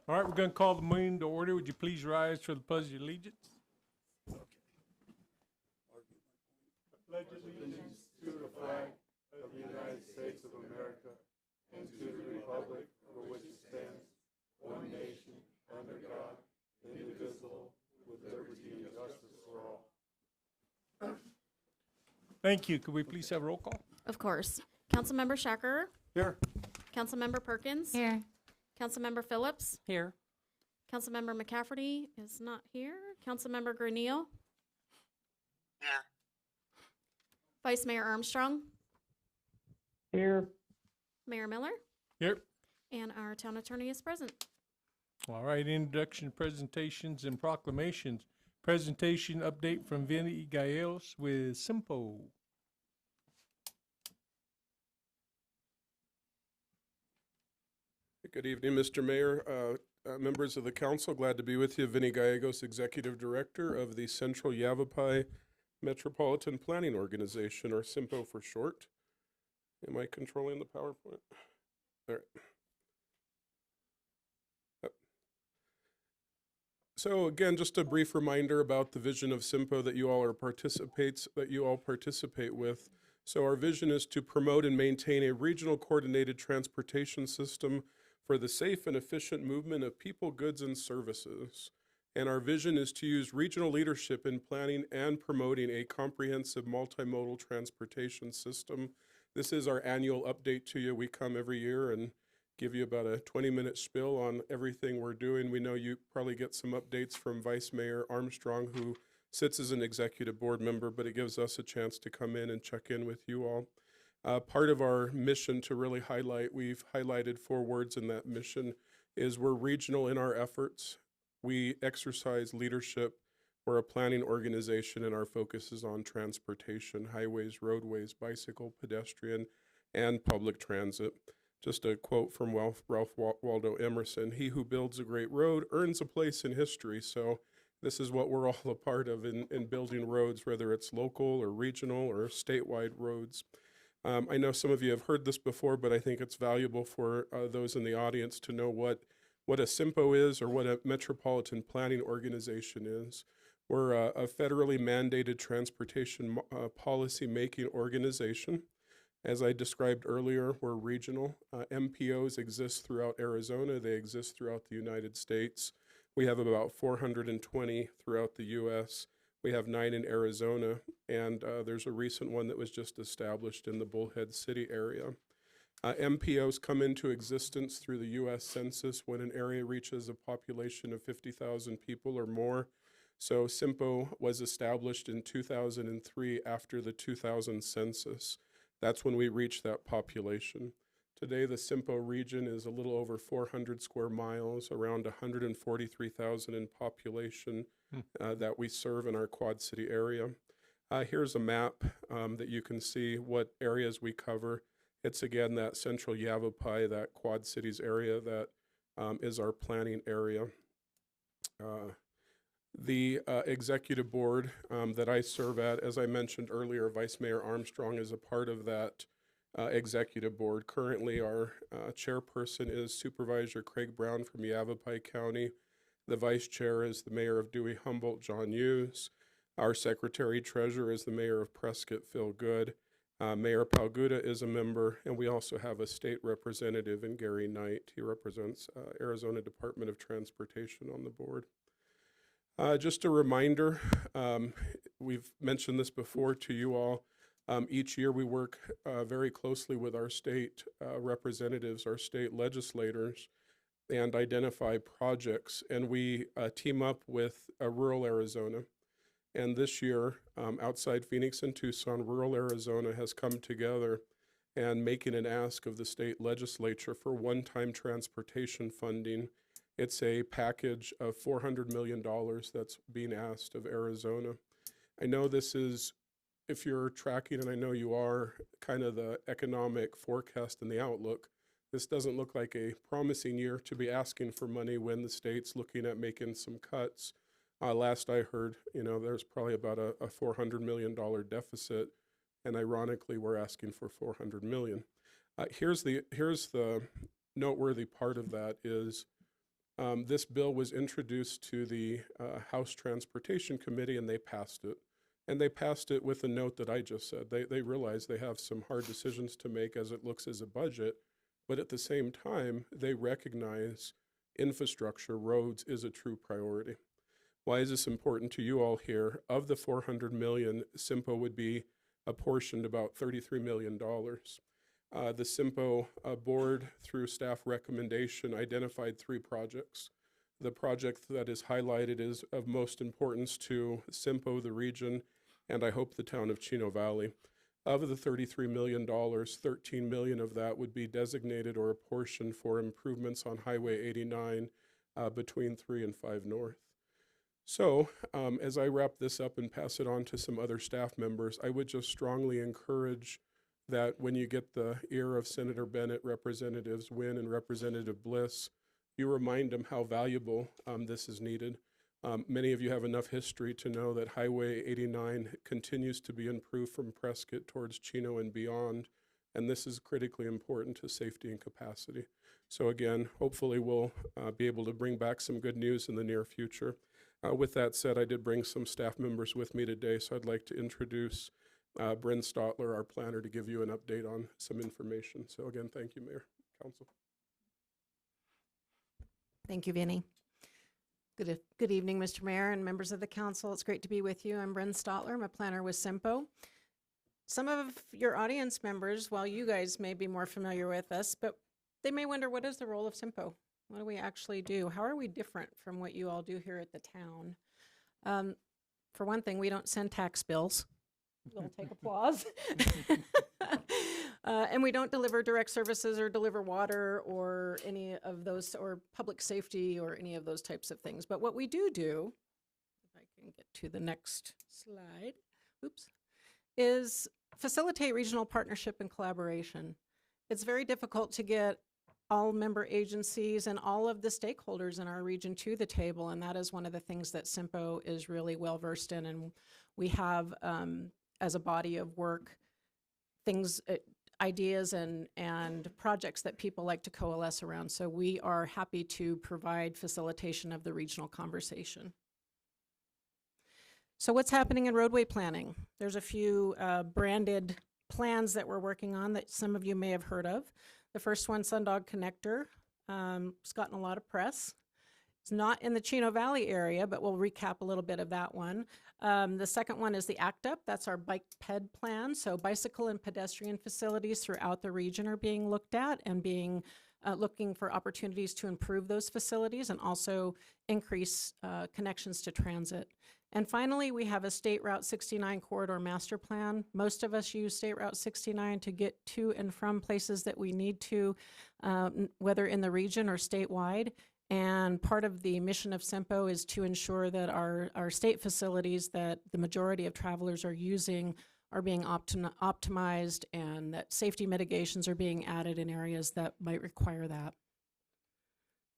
All right, we're going to call the meeting to order. Would you please rise for the pledge of allegiance? Thank you. Could we please have a roll call? Of course. Councilmember Shacker, Here. Councilmember Perkins, Here. Councilmember Phillips, Here. Councilmember McCafferty is not here, Councilmember Granillo. Here. Vice Mayor Armstrong, Here. Mayor Miller, Here. and our town attorney is present. All right, introduction, presentations, and proclamations. Presentation update from Vinny Gallegos with Simpo. Good evening, Mr. Mayor, members of the council. Glad to be with you. Vinny Gallegos, Executive Director of the Central Yavapai Metropolitan Planning Organization, or SIMPO for short. Am I controlling the PowerPoint? All right. Yep. So again, just a brief reminder about the vision of SIMPO that you all participate with. So our vision is to promote and maintain a regional coordinated transportation system for the safe and efficient movement of people, goods, and services. And our vision is to use regional leadership in planning and promoting a comprehensive multimodal transportation system. This is our annual update to you. We come every year and give you about a 20-minute spiel on everything we're doing. We know you probably get some updates from Vice Mayor Armstrong, who sits as an executive board member, but it gives us a chance to come in and check in with you all. Part of our mission to really highlight, we've highlighted 4 words in that mission, is we're regional in our efforts. We exercise leadership. We're a planning organization, and our focus is on transportation, highways, roadways, bicycle, pedestrian, and public transit. Just a quote from Ralph Waldo Emerson: "He who builds a great road earns a place in history." So this is what we're all a part of in building roads, whether it's local or regional or statewide roads. I know some of you have heard this before, but I think it's valuable for those in the audience to know what a SIMPO is, or what a Metropolitan Planning Organization is. We're a federally mandated transportation policy making organization. As I described earlier, we're regional. MPOs exist throughout Arizona. They exist throughout the United States. We have about 420 throughout the U.S. We have 9 in Arizona, and there's a recent one that was just established in the Bullhead City area. MPOs come into existence through the U.S. Census when an area reaches a population of 50,000 people or more. So SIMPO was established in 2003 after the 2000 census. That's when we reached that population. Today, the SIMPO region is a little over 400 square miles, around 143,000 in population that we serve in our Quad City area. Here's a map that you can see what areas we cover. It's again that central Yavapai, that Quad Cities area that is our planning area. The executive board that I serve at, as I mentioned earlier, Vice Mayor Armstrong is a part of that executive board. Currently, our chairperson is Supervisor Craig Brown from Yavapai County. The vice chair is the mayor of Dewey Humboldt, John Hughes. Our secretary treasurer is the mayor of Prescott, Phil Good. Mayor Palguda is a member, and we also have a state representative in Gary Knight. He represents Arizona Department of Transportation on the board. Just a reminder, we've mentioned this before to you all. Each year we work very closely with our state representatives, our state legislators, and identify projects. And we team up with rural Arizona. And this year, outside Phoenix and Tucson, rural Arizona has come together and making an ask of the state legislature for one-time transportation funding. It's a package of $400 million that's being asked of Arizona. I know this is, if you're tracking, and I know you are, kind of the economic forecast and the outlook. This doesn't look like a promising year to be asking for money when the state's looking at making some cuts. Last I heard, there's probably about a $400 million deficit, and ironically, we're asking for $400 million. Here's the noteworthy part of that is This bill was introduced to the House Transportation Committee, and they passed it. And they passed it with a note that I just said. They realize they have some hard decisions to make as it looks as a budget, but at the same time, they recognize infrastructure, roads, is a true priority. Why is this important to you all here? Of the 400 million, SIMPO would be apportioned about $33 million. The SIMPO board, through staff recommendation, identified 3 projects. The project that is highlighted is of most importance to SIMPO, the region, and I hope the town of Chino Valley. Of the $33 million, $13 million of that would be designated or apportioned for improvements on Highway 89 between 3 and 5 North. So, as I wrap this up and pass it on to some other staff members, I would just strongly encourage that when you get the ear of Senator Bennett, Representatives Wynn and Representative Bliss, you remind them how valuable this is needed. Many of you have enough history to know that Highway 89 continues to be improved from Prescott towards Chino and beyond, and this is critically important to safety and capacity. So again, hopefully we'll be able to bring back some good news in the near future. With that said, I did bring some staff members with me today, so I'd like to introduce Bryn Stotler, our planner, to give you an update on some information. So again, thank you, Mayor, Council. Thank you, Vinny. Good evening, Mr. Mayor and members of the council. It's great to be with you. I'm Bryn Stotler. I'm a planner with SIMPO. Some of your audience members, while you guys may be more familiar with us, but they may wonder, what is the role of SIMPO? What do we actually do? How are we different from what you all do here at the town? For one thing, we don't send tax bills. We'll take applause. And we don't deliver direct services or deliver water or any of those, or public safety or any of those types of things. But what we do, if I can get to the next slide, is facilitate regional partnership and collaboration. It's very difficult to get all member agencies and all of the stakeholders in our region to the table, and that is one of the things that SIMPO is really well versed in, and we have as a body of work things, ideas and projects that people like to coalesce around. So we are happy to provide facilitation of the regional conversation. So what's happening in roadway planning? There's a few branded plans that we're working on that some of you may have heard of. The first one, Sundog Connector, it's gotten a lot of press. It's not in the Chino Valley area, but we'll recap a little bit of that one. The second one is the ACT UP. That's our bike ped plan. So bicycle and pedestrian facilities throughout the region are being looked at and being looking for opportunities to improve those facilities and also increase connections to transit. And finally, we have a State Route 69 corridor master plan. Most of us use State Route 69 to get to and from places that we need to, whether in the region or statewide. And part of the mission of SIMPO is to ensure that our state facilities that the majority of travelers are using are being optimized, and that safety mitigations are being added in areas that might require that.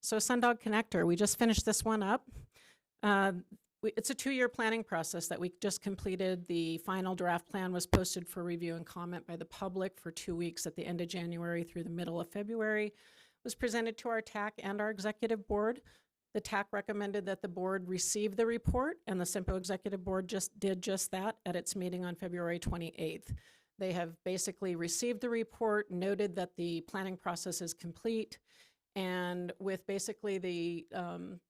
So Sundog Connector, we just finished this one up. It's a 2-year planning process that we just completed. The final draft plan was posted for review and comment by the public for 2 weeks at the end of January through the middle of February. Was presented to our TAC and our executive board. The TAC recommended that the board receive the report, and the SIMPO executive board did just that at its meeting on February 28th. They have basically received the report, noted that the planning process is complete, and with basically the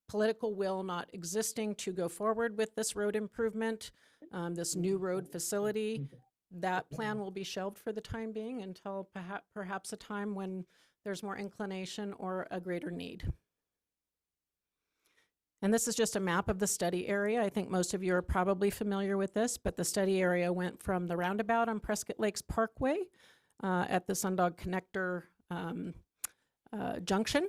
political will not existing to go forward with this road improvement, this new road facility, that plan will be shelved for the time being until perhaps a time when there's more inclination or a greater need. And this is just a map of the study area. I think most of you are probably familiar with this, but the study area went from the roundabout on Prescott Lakes Parkway at the Sundog Connector junction,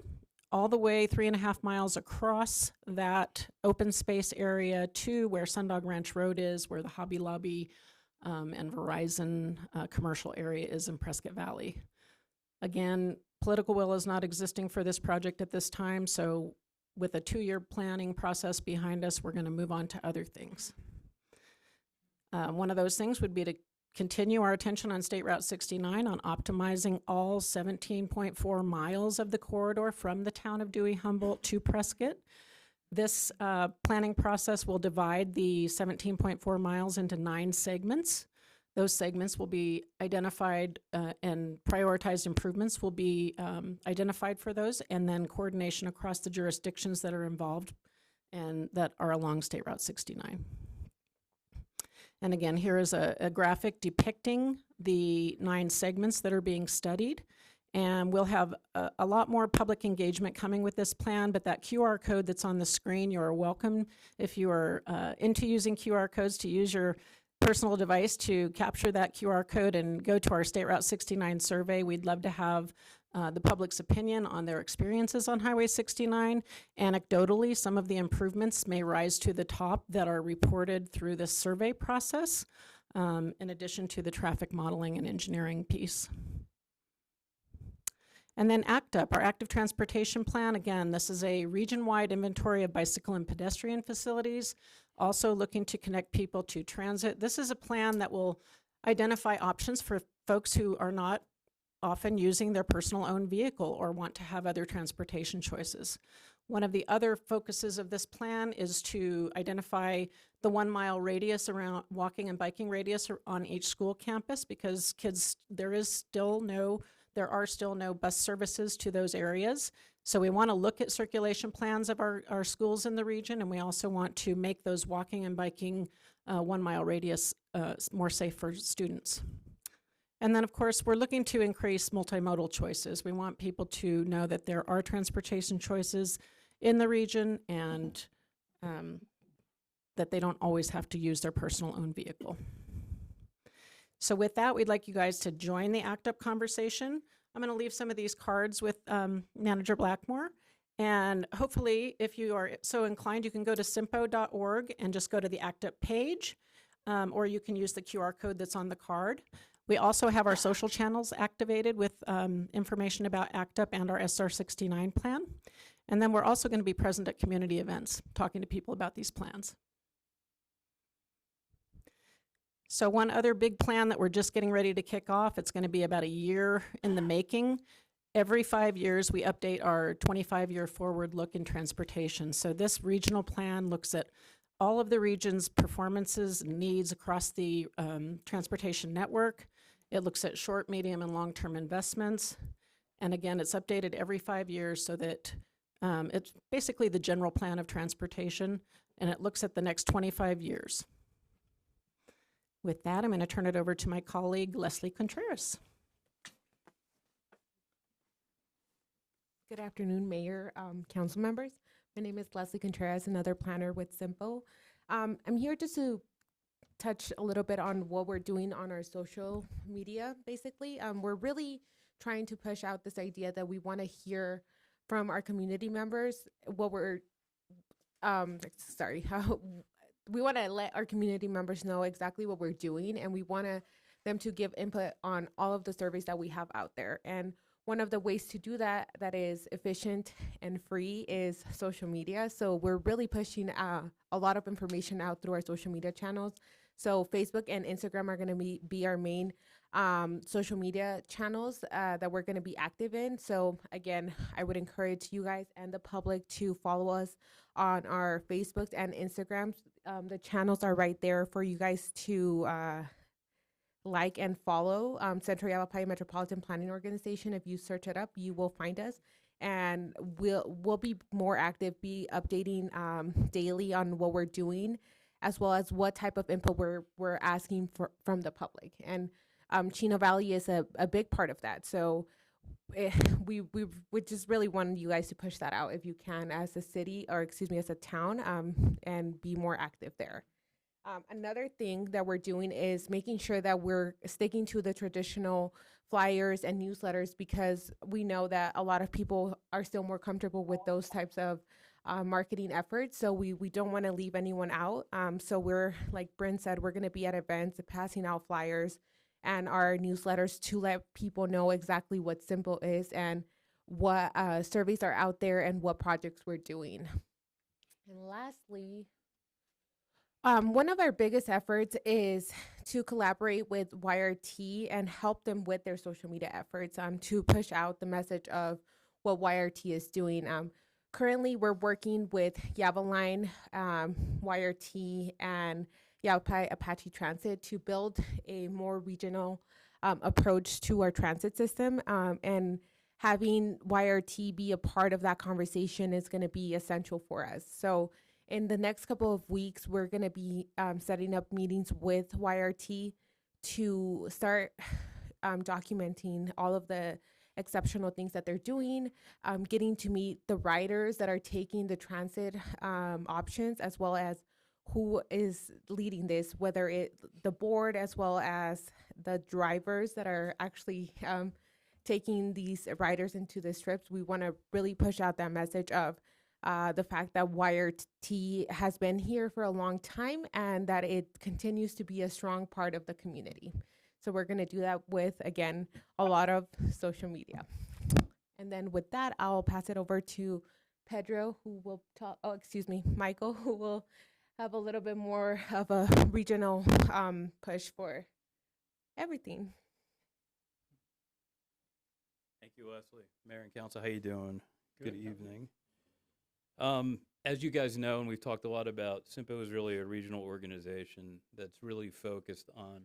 all the way 3.5 miles across that open space area to where Sundog Ranch Road is, where the Hobby Lobby and Verizon commercial area is in Prescott Valley. Again, political will is not existing for this project at this time, so with a 2-year planning process behind us, we're going to move on to other things. One of those things would be to continue our attention on State Route 69 on optimizing all 17.4 miles of the corridor from the town of Dewey Humboldt to Prescott. This planning process will divide the 17.4 miles into 9 segments. Those segments will be identified and prioritized improvements will be identified for those, and then coordination across the jurisdictions that are involved and that are along State Route 69. And again, here is a graphic depicting the 9 segments that are being studied. And we'll have a lot more public engagement coming with this plan, but that QR code that's on the screen, you're welcome, if you are into using QR codes, to use your personal device to capture that QR code and go to our State Route 69 survey. We'd love to have the public's opinion on their experiences on Highway 69. Anecdotally, some of the improvements may rise to the top that are reported through this survey process, in addition to the traffic modeling and engineering piece. And then ACT UP, our active transportation plan. Again, this is a region-wide inventory of bicycle and pedestrian facilities, also looking to connect people to transit. This is a plan that will identify options for folks who are not often using their personal owned vehicle or want to have other transportation choices. One of the other focuses of this plan is to identify the 1 mile radius around walking and biking radius on each school campus, because there are still no bus services to those areas. So we want to look at circulation plans of our schools in the region, and we also want to make those walking and biking 1 mile radius more safe for students. And then, of course, we're looking to increase multimodal choices. We want people to know that there are transportation choices in the region, and that they don't always have to use their personal owned vehicle. So with that, we'd like you guys to join the ACT UP conversation. I'm going to leave some of these cards with Manager Blackmore. And hopefully, if you are so inclined, you can go to simpo.org and just go to the ACT UP page, or you can use the QR code that's on the card. We also have our social channels activated with information about ACT UP and our SR69 plan. And then we're also going to be present at community events, talking to people about these plans. So one other big plan that we're just getting ready to kick off, it's going to be about a year in the making. Every 5 years, we update our 25-year forward look in transportation. So this regional plan looks at all of the region's performances and needs across the transportation network. It looks at short, medium, and long-term investments. And again, it's updated every 5 years so that it's basically the general plan of transportation, and it looks at the next 25 years. With that, I'm going to turn it over to my colleague, Leslie Contreras. Good afternoon, Mayor, council members. My name is Leslie Contreras, another planner with Simpo. I'm here just to touch a little bit on what we're doing on our social media, basically. We're really trying to push out this idea that we want to hear from our community members what we're, we want to let our community members know exactly what we're doing, and we want them to give input on all of the surveys that we have out there. And one of the ways to do that is efficient and free is social media. So we're really pushing a lot of information out through our social media channels. So Facebook and Instagram are going to be our main social media channels that we're going to be active in. So again, I would encourage you guys and the public to follow us on our Facebooks and Instagrams. The channels are right there for you guys to like and follow. Central Yavapai Metropolitan Planning Organization. If you search it up, you will find us, and we'll be more active, be updating daily on what we're doing, as well as what type of input we're asking from the public. And Chino Valley is a big part of that. So we would just really want you guys to push that out if you can, as a city, or excuse me, as a town, and be more active there. Another thing that we're doing is making sure that we're sticking to the traditional flyers and newsletters, because we know that a lot of people are still more comfortable with those types of marketing efforts. So we don't want to leave anyone out. So we're, like Bryn said, we're going to be at events passing out flyers and our newsletters to let people know exactly what Simple is and what surveys are out there and what projects we're doing. And lastly, One of our biggest efforts is to collaborate with YRT and help them with their social media efforts to push out the message of what YRT is doing. Currently, we're working with Yavaline, YRT, and Yavapai Apache Transit to build a more regional approach to our transit system. And having YRT be a part of that conversation is going to be essential for us. So, in the next couple of weeks, we're going to be setting up meetings with YRT to start documenting all of the exceptional things that they're doing, getting to meet the riders that are taking the transit options, as well as who is leading this, whether the board as well as the drivers that are actually taking these riders into the trips. We want to really push out that message of the fact that YRT has been here for a long time and that it continues to be a strong part of the community. So we're going to do that with, again, a lot of social media. And then with that, I'll pass it over to Pedro, who will talk, Michael, who will have a little bit more of a regional push for everything. Thank you, Leslie. Mayor and Council, how you doing? Good evening. As you guys know, and we've talked a lot about, SIMPO is really a regional organization that's really focused on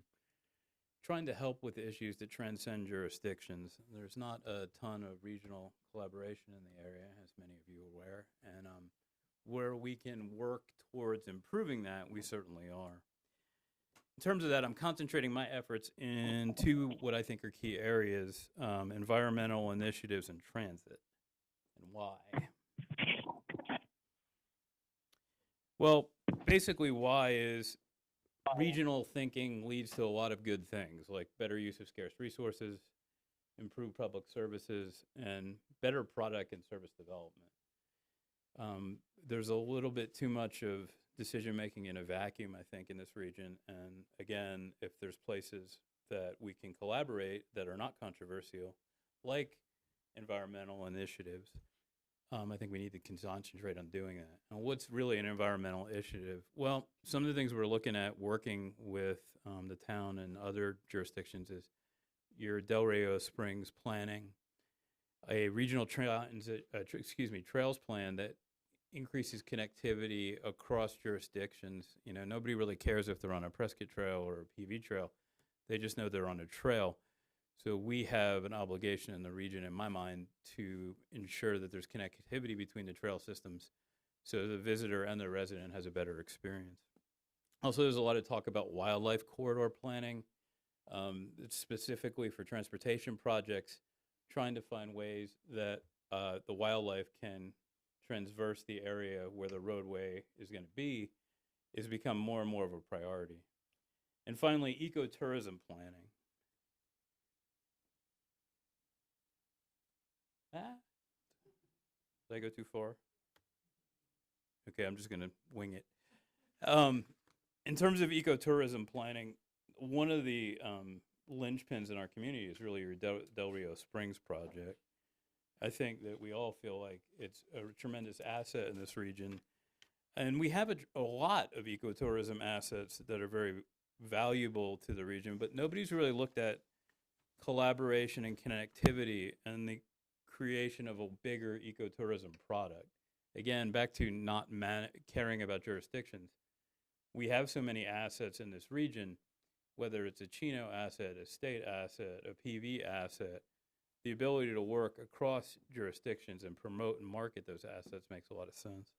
trying to help with issues that transcend jurisdictions. There's not a ton of regional collaboration in the area, as many of you are aware, and where we can work towards improving that, we certainly are. In terms of that, I'm concentrating my efforts into what I think are key areas, environmental initiatives and transit, and why. Well, basically why is regional thinking leads to a lot of good things, like better use of scarce resources, improved public services, and better product and service development. There's a little bit too much of decision-making in a vacuum, I think, in this region. And again, if there's places that we can collaborate that are not controversial, like environmental initiatives, I think we need to concentrate on doing that. And what's really an environmental initiative? Well, some of the things we're looking at working with the town and other jurisdictions is your Del Rio Springs planning, a regional trails plan that increases connectivity across jurisdictions. You know, nobody really cares if they're on a Prescott Trail or a PV trail. They just know they're on a trail. So we have an obligation in the region, in my mind, to ensure that there's connectivity between the trail systems so the visitor and the resident has a better experience. Also, there's a lot of talk about wildlife corridor planning, specifically for transportation projects, trying to find ways that the wildlife can transverse the area where the roadway is going to be, is become more and more of a priority. And finally, ecotourism planning. Did I go too far? Okay, I'm just going to wing it. In terms of ecotourism planning, one of the linchpins in our community is really your Del Rio Springs project. I think that we all feel like it's a tremendous asset in this region. And we have a lot of ecotourism assets that are very valuable to the region, but nobody's really looked at collaboration and connectivity and the creation of a bigger ecotourism product. Again, back to not caring about jurisdictions. We have so many assets in this region, whether it's a Chino asset, a state asset, a PV asset, the ability to work across jurisdictions and promote and market those assets makes a lot of sense.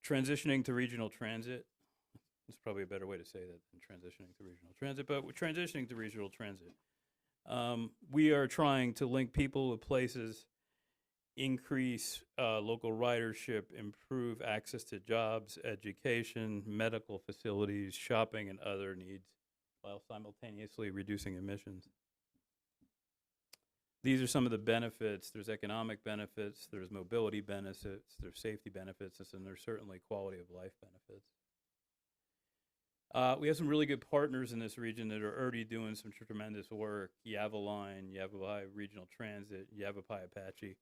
Transitioning to regional transit, that's probably a better way to say that than transitioning to regional transit, but we're transitioning to regional transit. We are trying to link people with places, increase local ridership, improve access to jobs, education, medical facilities, shopping, and other needs, while simultaneously reducing emissions. These are some of the benefits. There's economic benefits, there's mobility benefits, there's safety benefits, and there's certainly quality of life benefits. We have some really good partners in this region that are already doing some tremendous work. Yavaline, Yavapai Regional Transit, Yavapai Apache.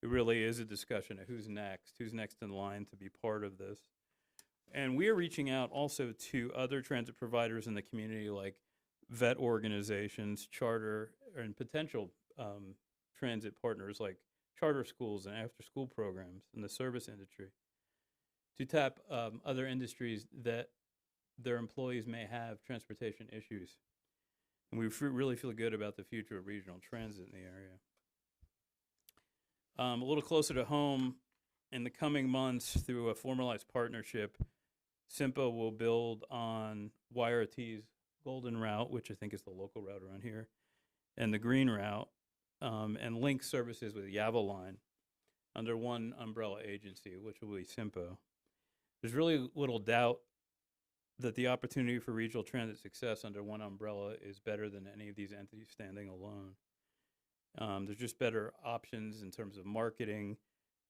it really is a discussion of who's next in line to be part of this. And we are reaching out also to other transit providers in the community, like vet organizations, charter, and potential transit partners like charter schools and after-school programs in the service industry, to tap other industries that their employees may have transportation issues. And we really feel good about the future of regional transit in the area. A little closer to home, in the coming months, through a formalized partnership, SIMPO will build on YRT's Golden Route, which I think is the local route around here, and the Green Route, and link services with Yavaline under one umbrella agency, which will be SIMPO. There's really little doubt that the opportunity for regional transit success under one umbrella is better than any of these entities standing alone. There's just better options in terms of marketing,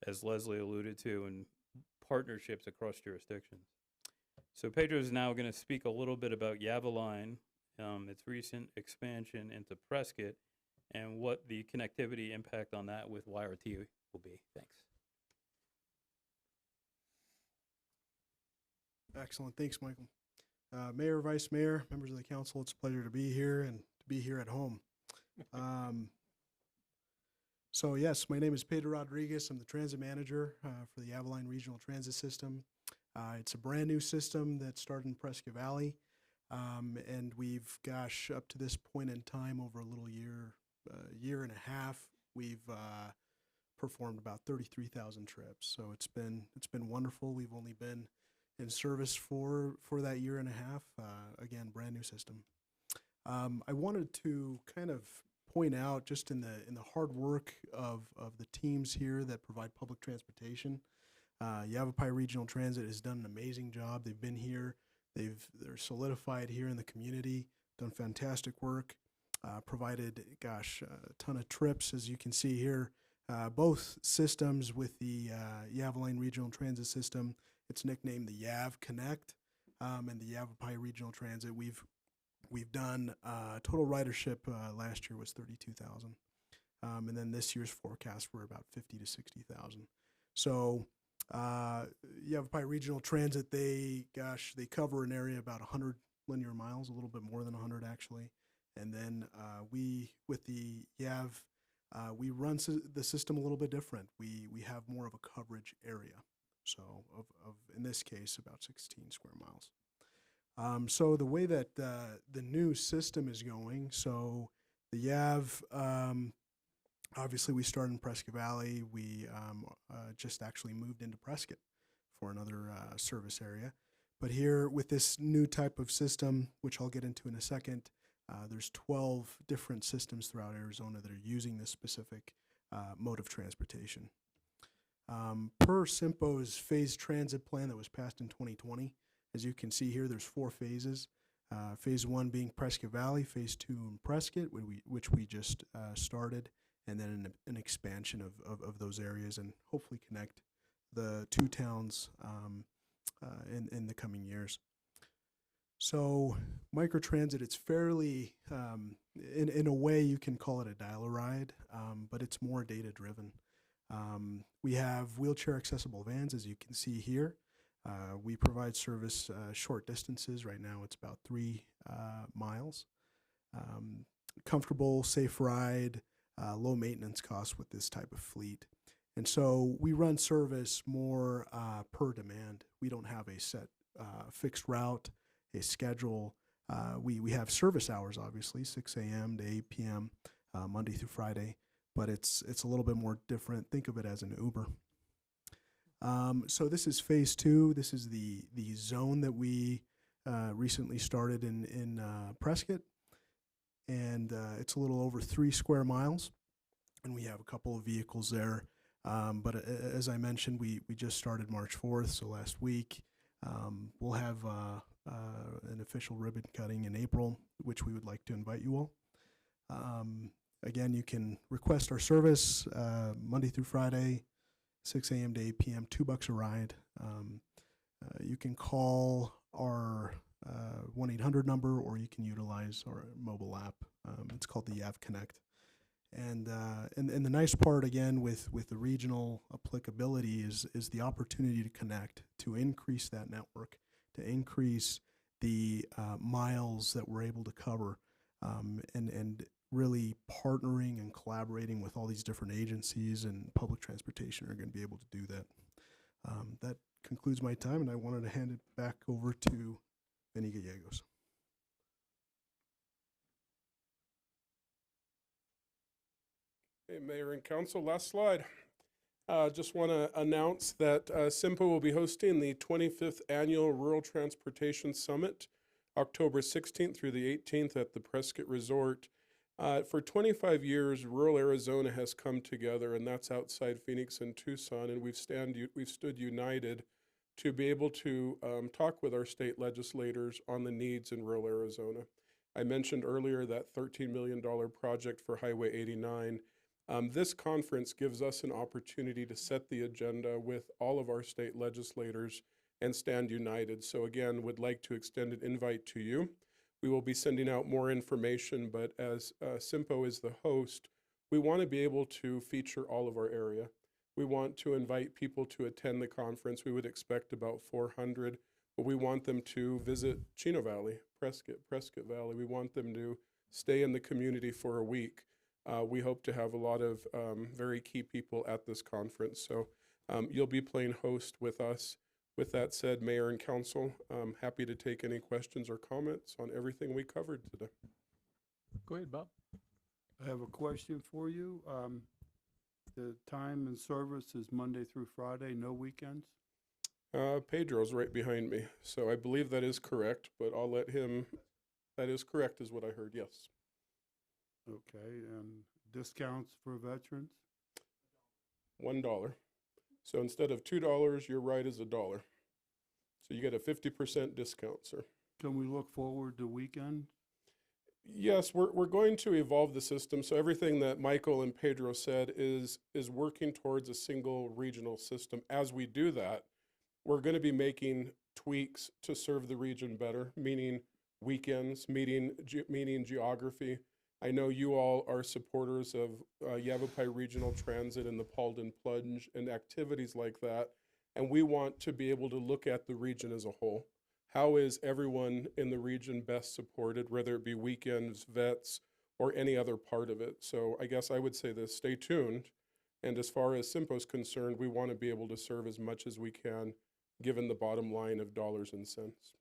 as Leslie alluded to, and partnerships across jurisdictions. So Pedro is now going to speak a little bit about Yavaline, its recent expansion into Prescott, and what the connectivity impact on that with YRT will be. Thanks. Excellent. Thanks, Michael. Mayor, Vice Mayor, members of the council, it's a pleasure to be here and to be here at home. So yes, my name is Pedro Rodriguez. I'm the transit manager for the Yavaline Regional Transit System. It's a brand new system that started in Prescott Valley. And we've, up to this point in time, over a little year and a half, we've performed about 33,000 trips. So it's been wonderful. We've only been in service for that year and a half. Again, brand new system. I wanted to kind of point out, just in the hard work of the teams here that provide public transportation. Yavapai Regional Transit has done an amazing job. They've been here. They're solidified here in the community, done fantastic work, provided, a ton of trips, as you can see here. Both systems with the Yavaline Regional Transit System, it's nicknamed the YAV Connect, and the Yavapai Regional Transit. We've done total ridership last year was 32,000, and then this year's forecast we're about 50 to 60,000. So Yavapai Regional Transit, they cover an area about 100 linear miles, a little bit more than 100 actually. And then we, with the YAV, we run the system a little bit different. We have more of a coverage area. So of in this case, about 16 square miles. So the way that the new system is going, so the YAV, obviously we started in Prescott Valley. We just actually moved into Prescott for another service area. But here with this new type of system, which I'll get into in a second, there's 12 different systems throughout Arizona that are using this specific mode of transportation. Per SIMPO's phased transit plan that was passed in 2020, as you can see here, there's 4 phases. Phase 1 being Prescott Valley, Phase 2 in Prescott, which we just started, and then an expansion of those areas, and hopefully connect the 2 towns in the coming years. So microtransit, it's fairly, in a way you can call it a dial-a-ride, but it's more data-driven. We have wheelchair accessible vans, as you can see here. We provide service short distances. Right now it's about 3 miles. Comfortable, safe ride, low maintenance costs with this type of fleet. And so we run service more per demand. We don't have a set fixed route, a schedule. We have service hours, obviously, 6 a.m. to 8 p.m. Monday through Friday, but it's a little bit more different. Think of it as an Uber. So this is phase 2. This is the zone that we recently started in Prescott, and it's a little over 3 square miles, and we have a couple of vehicles there. But as I mentioned, we just started March 4th, so last week. We'll have an official ribbon cutting in April, which we would like to invite you all. Again, you can request our service Monday through Friday, 6 a.m. to 8 p.m., $2 a ride. You can call our 1-800 number, or you can utilize our mobile app. It's called the YAV Connect. And the nice part again with the regional applicability is the opportunity to connect, to increase that network, to increase the miles that we're able to cover, and really partnering and collaborating with all these different agencies and public transportation are going to be able to do that. That concludes my time, and I wanted to hand it back over to Benny Gallegos. Hey, Mayor and Council, last slide. Just want to announce that SIMPO will be hosting the 25th Annual Rural Transportation Summit, October 16th through the 18th at the Prescott Resort. For 25 years, rural Arizona has come together, and that's outside Phoenix and Tucson, and we've stood united to be able to talk with our state legislators on the needs in rural Arizona. I mentioned earlier that $13 million project for Highway 89. This conference gives us an opportunity to set the agenda with all of our state legislators and stand united. So again, would like to extend an invite to you. We will be sending out more information, but as SIMPO is the host, we want to be able to feature all of our area. We want to invite people to attend the conference. We would expect about 400, but we want them to visit Chino Valley, Prescott Valley. We want them to stay in the community for a week. We hope to have a lot of very key people at this conference. So you'll be playing host with us. With that said, Mayor and Council, I'm happy to take any questions or comments on everything we covered today. Go ahead, Bob. I have a question for you. The time and service is Monday through Friday, no weekends? Pedro's right behind me, so I believe that is correct, but I'll let him, that is correct is what I heard, yes. Okay, and discounts for veterans? $1. So instead of $2, your ride is $1. So you get a 50% discount, sir. Can we look forward to weekend? Yes, we're going to evolve the system. So everything that Michael and Pedro said is working towards a single regional system. As we do that, we're going to be making tweaks to serve the region better, meaning weekends, meaning geography. I know you all are supporters of Yavapai Regional Transit and the Paulden Plunge and activities like that. And we want to be able to look at the region as a whole. How is everyone in the region best supported, whether it be weekends, vets, or any other part of it? So I guess I would say this, stay tuned. And as far as SIMPO's concerned, we want to be able to serve as much as we can, given the bottom line of dollars and cents.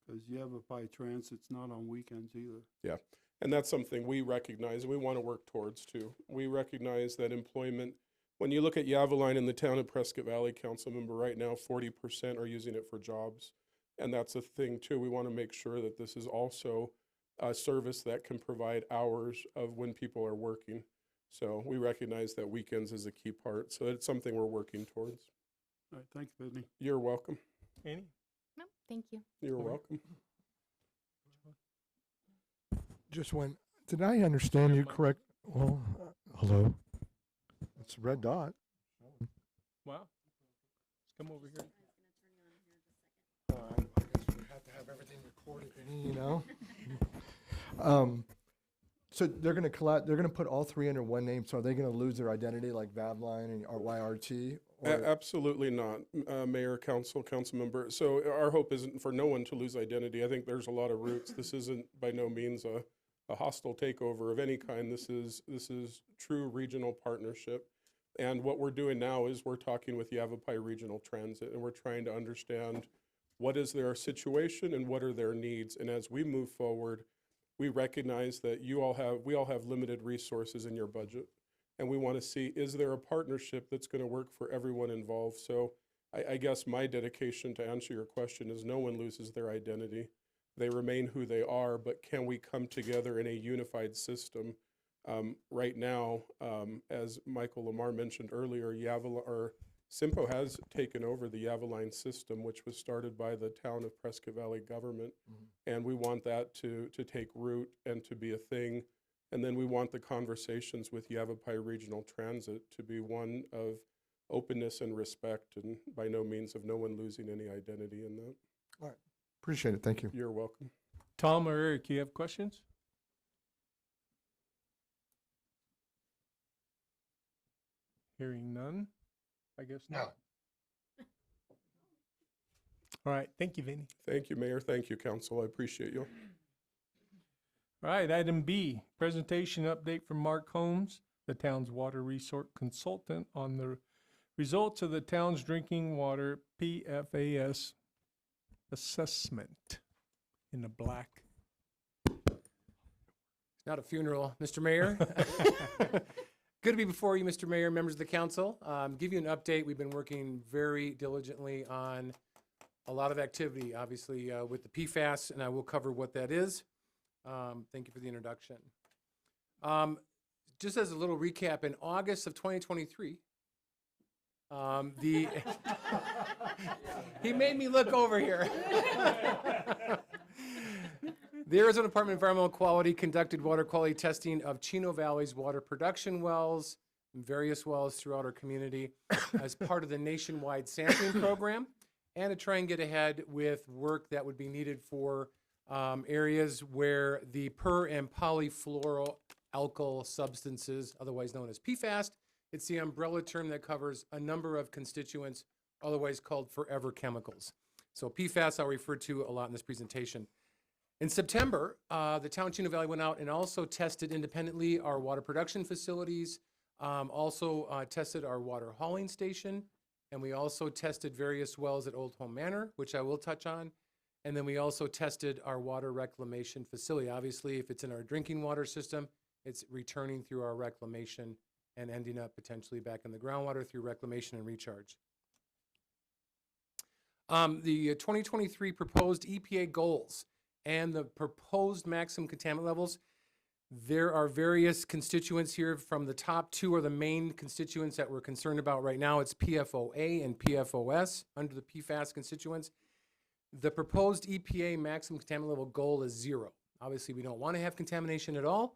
Because Yavapai Transit's not on weekends either. Yeah. And that's something we recognize and we want to work towards too. We recognize that employment, when you look at Yavaline in the town of Prescott Valley, council member, right now 40% are using it for jobs. And that's a thing too. We want to make sure that this is also a service that can provide hours of when people are working. So we recognize that weekends is a key part. So it's something we're working towards. All right, thanks, Whitney. You're welcome. Annie? No, thank you. You're Okay. welcome. Just one. Did I understand you correct? Well, hello. It's a red dot. Wow. Let's come over here. I guess we have to have everything recorded, you know. So they're going to collect. They're going to put all three under one name. So are they going to lose their identity like Vavline and or YRT? Or Absolutely not, Mayor, Council member. So our hope isn't for no one to lose identity. I think there's a lot of roots. This isn't by no means a hostile takeover of any kind. This is true regional partnership. And what we're doing now is we're talking with Yavapai Regional Transit, and we're trying to understand what is their situation and what are their needs. And as we move forward, we recognize that we all have limited resources in your budget. And we want to see, is there a partnership that's going to work for everyone involved? So I guess my dedication to answer your question is no one loses their identity. They remain who they are, but can we come together in a unified system? Right now, as Michael Lamar mentioned earlier, SIMPO has taken over the Yavaline system, which was started by the town of Prescott Valley government. And we want that to take root and to be a thing. And then we want the conversations with Yavapai Regional Transit to be one of openness and respect, and by no means of no one losing any identity in that. all right, appreciate it. Thank you. You're welcome. Tom or Eric, you have questions? Hearing none, I guess No. not. All right, thank you, Vinny. Thank you, Mayor. Thank you, Council. I appreciate you. All right, item B, presentation update from Mark Holmes, the town's water resource consultant, on the results of the town's drinking water PFAS assessment in the black. It's not a funeral, Mr. Mayor. Good to be before you, Mr. Mayor, members of the council. Give you an update. We've been working very diligently on a lot of activity, obviously, with the PFAS, and I will cover what that is. Thank you for the introduction. Just as a little recap, in August of 2023, he made me look over here. The Arizona Department of Environmental Quality conducted water quality testing of Chino Valley's water production wells and various wells throughout our community as part of the nationwide sampling program, and to try and get ahead with work that would be needed for areas where the per and polyfluoroalkyl substances, otherwise known as PFAS, it's the umbrella term that covers a number of constituents, otherwise called forever chemicals. So PFAS I'll refer to a lot in this presentation. In September, the town of Chino Valley went out and also tested independently our water production facilities, also tested our water hauling station, and we also tested various wells at Old Home Manor, which I will touch on. And then we also tested our water reclamation facility. Obviously, if it's in our drinking water system, it's returning through our reclamation and ending up potentially back in the groundwater through reclamation and recharge. The 2023 proposed EPA goals and the proposed maximum contaminant levels, there are various constituents here. From the top two are the main constituents that we're concerned about right now. It's PFOA and PFOS under the PFAS constituents. The proposed EPA maximum contaminant level goal is 0. Obviously, we don't want to have contamination at all,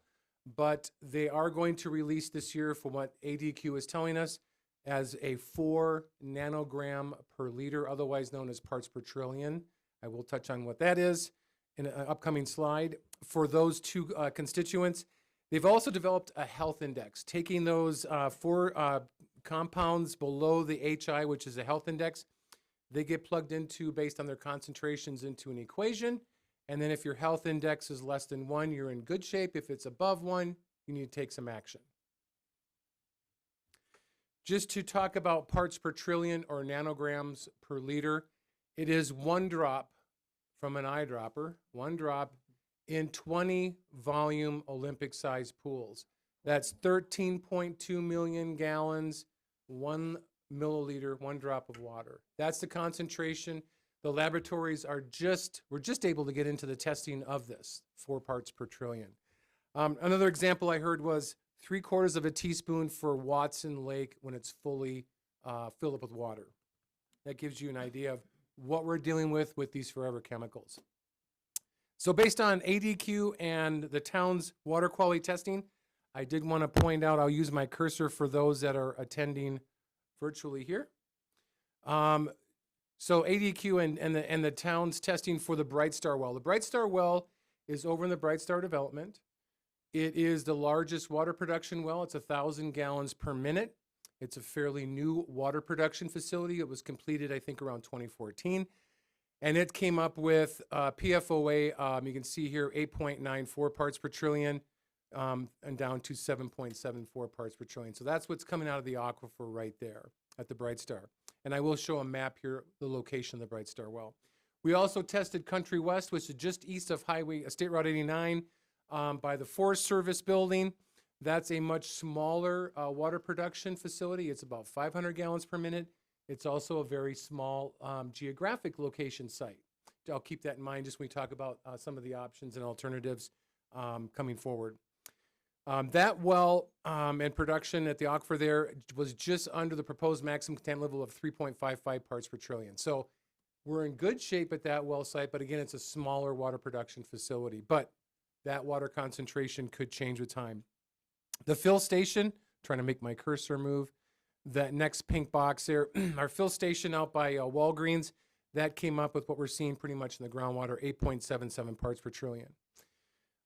but they are going to release this year, from what ADQ is telling us, as a 4 nanogram per liter, otherwise known as parts per trillion. I will touch on what that is in an upcoming slide. For those two constituents, they've also developed a health index, taking those 4 compounds below the HI, which is a health index. They get plugged into, based on their concentrations, into an equation. And then if your health index is less than 1, you're in good shape. If it's above 1, you need to take some action. Just to talk about parts per trillion or nanograms per liter, it is 1 drop from an eyedropper, 1 drop in 20 volume Olympic-sized pools. That's 13.2 million gallons, 1 milliliter, 1 drop of water. That's the concentration. The laboratories were just able to get into the testing of this, 4 parts per trillion. Another example I heard was 3/4 of a teaspoon for Watson Lake when it's fully filled up with water. That gives you an idea of what we're dealing with these forever chemicals. So based on ADQ and the town's water quality testing, I did want to point out, I'll use my cursor for those that are attending virtually here. So ADQ and the town's testing for the Bright Star well. The Bright Star well is over in the Bright Star development. It is the largest water production well. It's 1,000 gallons per minute. It's a fairly new water production facility. It was completed, I think, around 2014. And it came up with PFOA, you can see here, 8.94 parts per trillion, and down to 7.74 parts per trillion. So that's what's coming out of the aquifer right there at the Bright Star. And I will show a map here, the location of the Bright Star well. We also tested Country West, which is just east of State Route 89, by the Forest Service building. That's a much smaller water production facility. It's about 500 gallons per minute. It's also a very small geographic location site. I'll keep that in mind just when we talk about some of the options and alternatives coming forward. That well and production at the aquifer there was just under the proposed maximum contaminant level of 3.55 parts per trillion. So we're in good shape at that well site, but again, it's a smaller water production facility. But that water concentration could change with time. The fill station, trying to make my cursor move, that next pink box there, our fill station out by Walgreens, that came up with what we're seeing pretty much in the groundwater, 8.77 parts per trillion.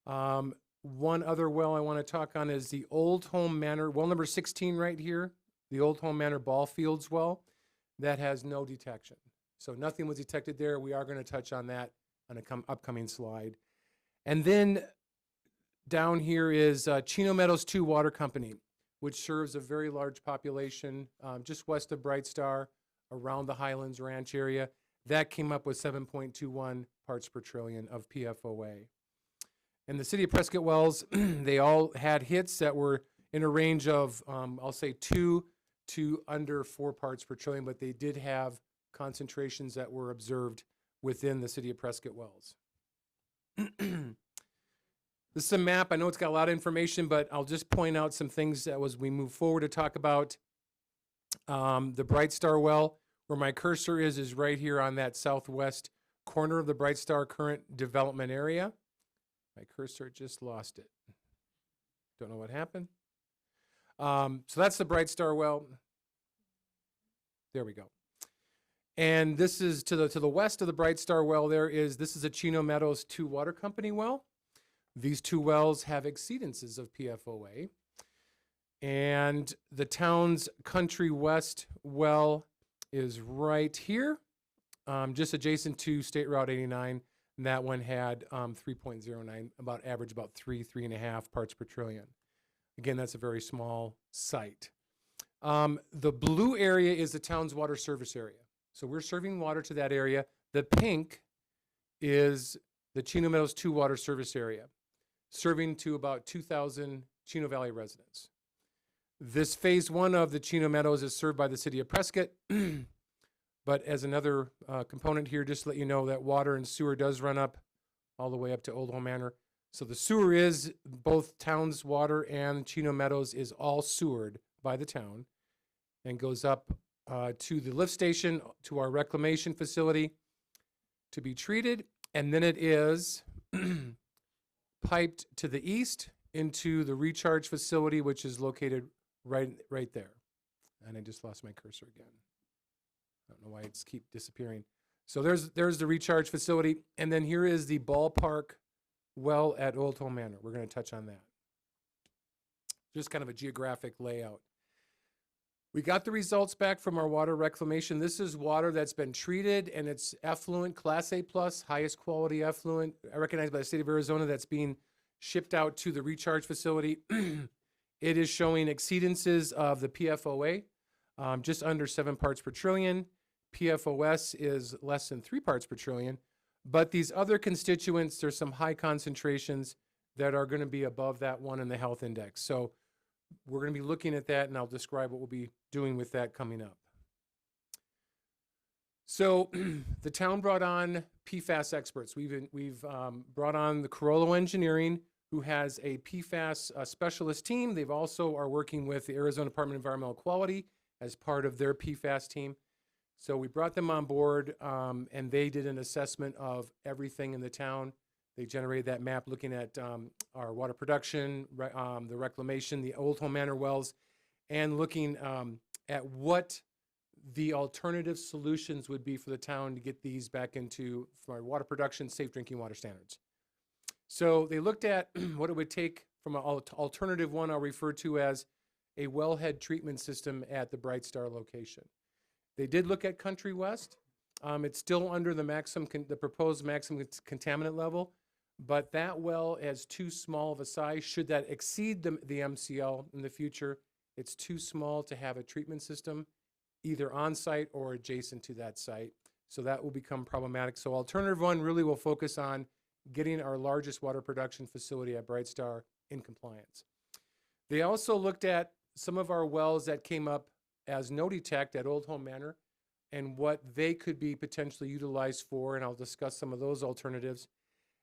One other well I want to talk on is the Old Home Manor, well number 16 right here. the Old Home Manor Ball Fields well, that has no detection. So nothing was detected there. We are going to touch on that on an upcoming slide. And then down here is Chino Meadows 2 Water Company, which serves a very large population just west of Bright Star, around the Highlands Ranch area. That came up with 7.21 parts per trillion of PFOA. And the city of Prescott Wells, they all had hits that were in a range of, I'll say 2 to under 4 parts per trillion, but they did have concentrations that were observed within the city of Prescott Wells. This is a map. I know it's got a lot of information, but I'll just point out some things that as we move forward to talk about the Bright Star well. Where my cursor is right here on that southwest corner of the Bright Star current development area. My cursor just lost it. Don't know what happened. So that's the Bright Star well. There we go. And this is to the west of the Bright Star well. This is a Chino Meadows 2 Water Company well. These 2 wells have exceedances of PFOA. And the town's Country West well is right here, just adjacent to State Route 89. And that one had 3.09, average about 3.5 parts per trillion. Again, that's a very small site. The blue area is the town's water service area. So we're serving water to that area. The pink is the Chino Meadows 2 water service area, serving to about 2,000 Chino Valley residents. This phase 1 of the Chino Meadows is served by the city of Prescott. But as another component here, just to let you know that water and sewer does run up all the way up to Old Home Manor. So the sewer is, both town's water and Chino Meadows is all sewered by the town and goes up to the lift station, to our reclamation facility to be treated. And then it is piped to the east into the recharge facility, which is located right there. And I just lost my cursor again. I don't know why it's keep disappearing. So there's the recharge facility. And then here is the ballpark well at Old Home Manor. We're going to touch on that. Just kind of a geographic layout. We got the results back from our water reclamation. This is water that's been treated, and it's effluent, Class A+, highest quality effluent, recognized by the state of Arizona, that's being shipped out to the recharge facility. It is showing exceedances of the PFOA, just under 7 parts per trillion. PFOS is less than 3 parts per trillion. But these other constituents, there's some high concentrations that are going to be above that one in the health index. So we're going to be looking at that, and I'll describe what we'll be doing with that coming up. So the town brought on PFAS experts. We've brought on the Carollo Engineering, who has a PFAS specialist team. They've also are working with the Arizona Department of Environmental Quality as part of their PFAS team. So we brought them on board, and they did an assessment of everything in the town. They generated that map looking at our water production, the reclamation, the Old Home Manor wells, and looking at what the alternative solutions would be for the town to get these back into, from our water production, safe drinking water standards. So they looked at what it would take from an alternative one I'll refer to as a wellhead treatment system at the Bright Star location. They did look at Country West. It's still under the proposed maximum contaminant level, but that well is too small of a size. Should that exceed the MCL in the future, it's too small to have a treatment system either on site or adjacent to that site. So that will become problematic. So alternative one really will focus on getting our largest water production facility at Bright Star in compliance. They also looked at some of our wells that came up as no detect at Old Home Manor and what they could be potentially utilized for, and I'll discuss some of those alternatives.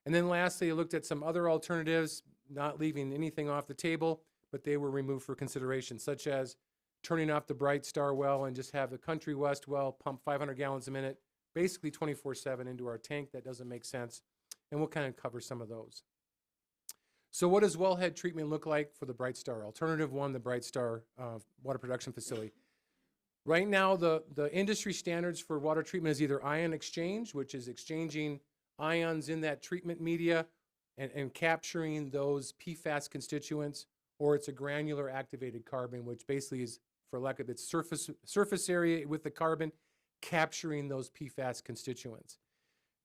And then lastly, I looked at some other alternatives, not leaving anything off the table, but they were removed for consideration, such as turning off the Bright Star well and just have the Country West well pump 500 gallons a minute, basically 24/7 into our tank. That doesn't make sense. And we'll kind of cover some of those. So what does wellhead treatment look like for the Bright Star? Alternative one, the Bright Star water production facility. Right now, the industry standards for water treatment is either ion exchange, which is exchanging ions in that treatment media and capturing those PFAS constituents, or it's a granular activated carbon, which basically is for lack of its surface area with the carbon, capturing those PFAS constituents.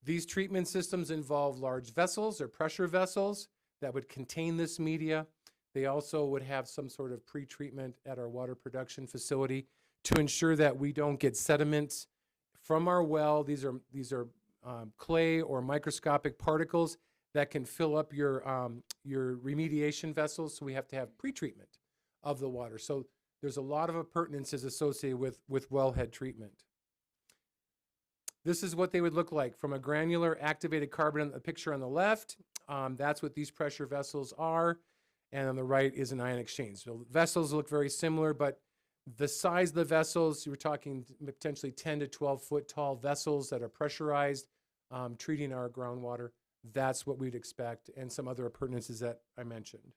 These treatment systems involve large vessels or pressure vessels that would contain this media. They also would have some sort of pre-treatment at our water production facility to ensure that we don't get sediments from our well. These are clay or microscopic particles that can fill up your remediation vessels. So we have to have pre-treatment of the water. So there's a lot of appurtenances associated with wellhead treatment. This is what they would look like from a granular activated carbon, a picture on the left. That's what these pressure vessels are. And on the right is an ion exchange. So vessels look very similar, but the size of the vessels, you're talking potentially 10 to 12 foot tall vessels that are pressurized, treating our groundwater. That's what we'd expect, and some other appurtenances that I mentioned.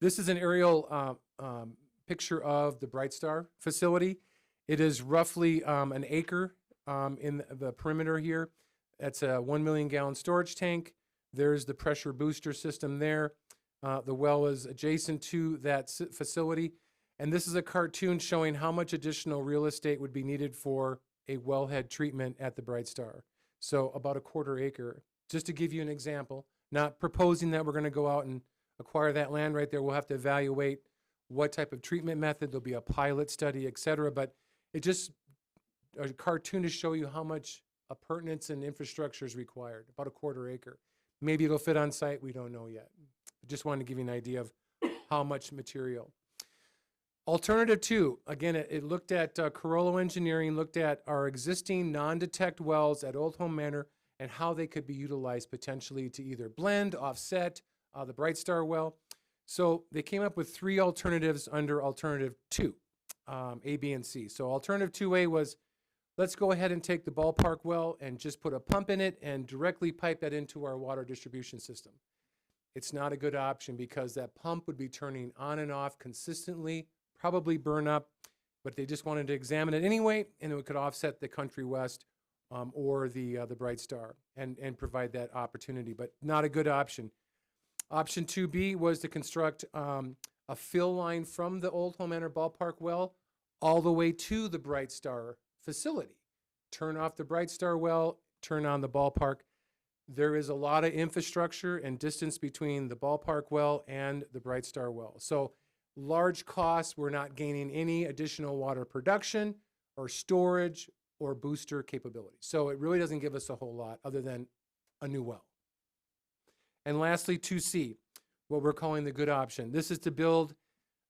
This is an aerial picture of the Bright Star facility. It is roughly an acre in the perimeter here. That's a 1 million gallon storage tank. There's the pressure booster system there. The well is adjacent to that facility. And this is a cartoon showing how much additional real estate would be needed for a wellhead treatment at the Bright Star. So about a 1/4 acre. Just to give you an example, not proposing that we're going to go out and acquire that land right there. We'll have to evaluate what type of treatment method. There'll be a pilot study, et cetera. But it just a cartoon to show you how much appurtenance and infrastructure is required, about a 1/4 acre. Maybe it'll fit on site. We don't know yet. Just wanted to give you an idea of how much material. Alternative 2, again, it looked at Carollo Engineering, looked at our existing non-detect wells at Old Home Manor and how they could be utilized potentially to either blend, offset the Bright Star well. So they came up with 3 alternatives under Alternative 2, A, B, and C. So Alternative 2A was, let's go ahead and take the ballpark well and just put a pump in it and directly pipe that into our water distribution system. It's not a good option because that pump would be turning on and off consistently, probably burn up, but they just wanted to examine it anyway, and it could offset the Country West or the Bright Star and provide that opportunity, but not a good option. Option 2B was to construct a fill line from the Old Home Manor ballpark well all the way to the Bright Star facility. Turn off the Bright Star well, turn on the ballpark. There is a lot of infrastructure and distance between the ballpark well and the Bright Star well. So large costs, we're not gaining any additional water production or storage or booster capability. So it really doesn't give us a whole lot other than a new well. And lastly, 2C, what we're calling the good option. This is to build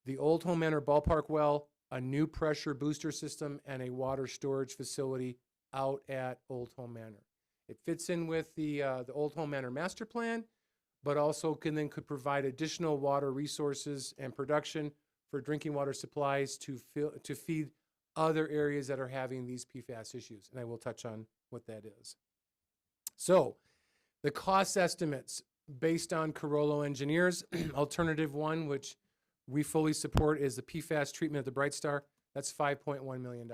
the Old Home Manor ballpark well, a new pressure booster system, and a water storage facility out at Old Home Manor. It fits in with the Old Home Manor master plan, but also could provide additional water resources and production for drinking water supplies to feed other areas that are having these PFAS issues. And I will touch on what that is. So the cost estimates based on Carollo Engineers, Alternative 1, which we fully support, is the PFAS treatment at the Bright Star. That's $5.1 million.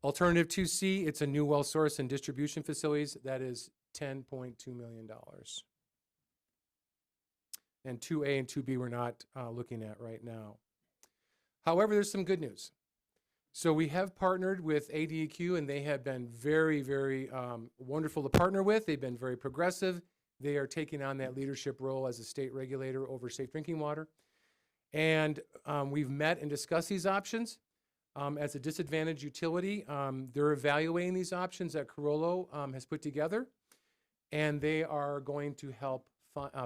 Alternative 2C, it's a new well source and distribution facilities. That is $10.2 million. And 2A and 2B we're not looking at right now. However, there's some good news. So we have partnered with ADEQ, and they have been very, very wonderful to partner with. They've been very progressive. They are taking on that leadership role as a state regulator over safe drinking water. And we've met and discussed these options. As a disadvantaged utility, they're evaluating these options that Carollo has put together, and they are going to help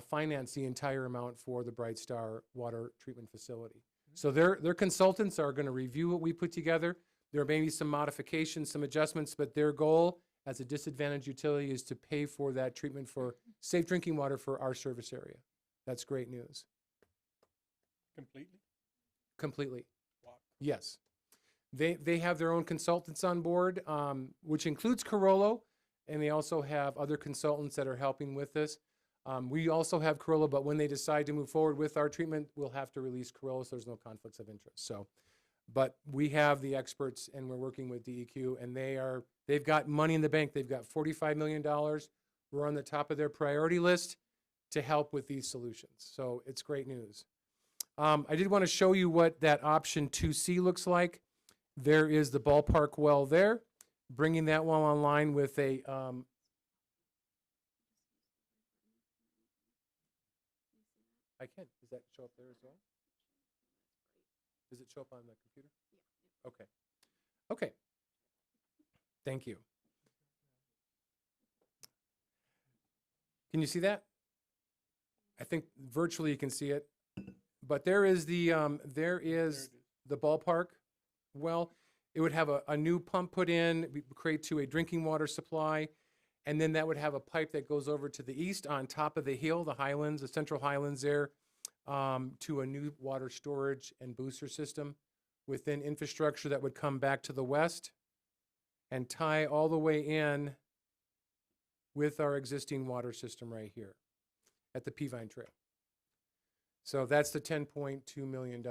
finance the entire amount for the Bright Star water treatment facility. So their consultants are going to review what we put together. There may be some modifications, some adjustments, but their goal as a disadvantaged utility is to pay for that treatment for safe drinking water for our service area. That's great news. Completely? Completely. Wow. Yes. They have their own consultants on board, which includes Carollo, and they also have other consultants that are helping with this. We also have Carollo, but when they decide to move forward with our treatment, we'll have to release Carollo, so there's no conflicts of interest. So, but we have the experts, and we're working with DEQ, and they've got money in the bank. They've got $45 million. We're on the top of their priority list to help with these solutions. So it's great news. I did want to show you what that option 2C looks like. There is the ballpark well there, bringing that well online with a, I can. Does that show up there as well? Does it show up on the computer? Yeah. Okay. Okay. Thank you. Can you see that? I think virtually you can see it. But there is the ballpark well. It would have a new pump put in, we create to a drinking water supply, and then that would have a pipe that goes over to the east on top of the hill, the highlands, the central highlands there, to a new water storage and booster system within infrastructure that would come back to the west and tie all the way in with our existing water system right here at the Peavine Trail. So that's the $10.2 million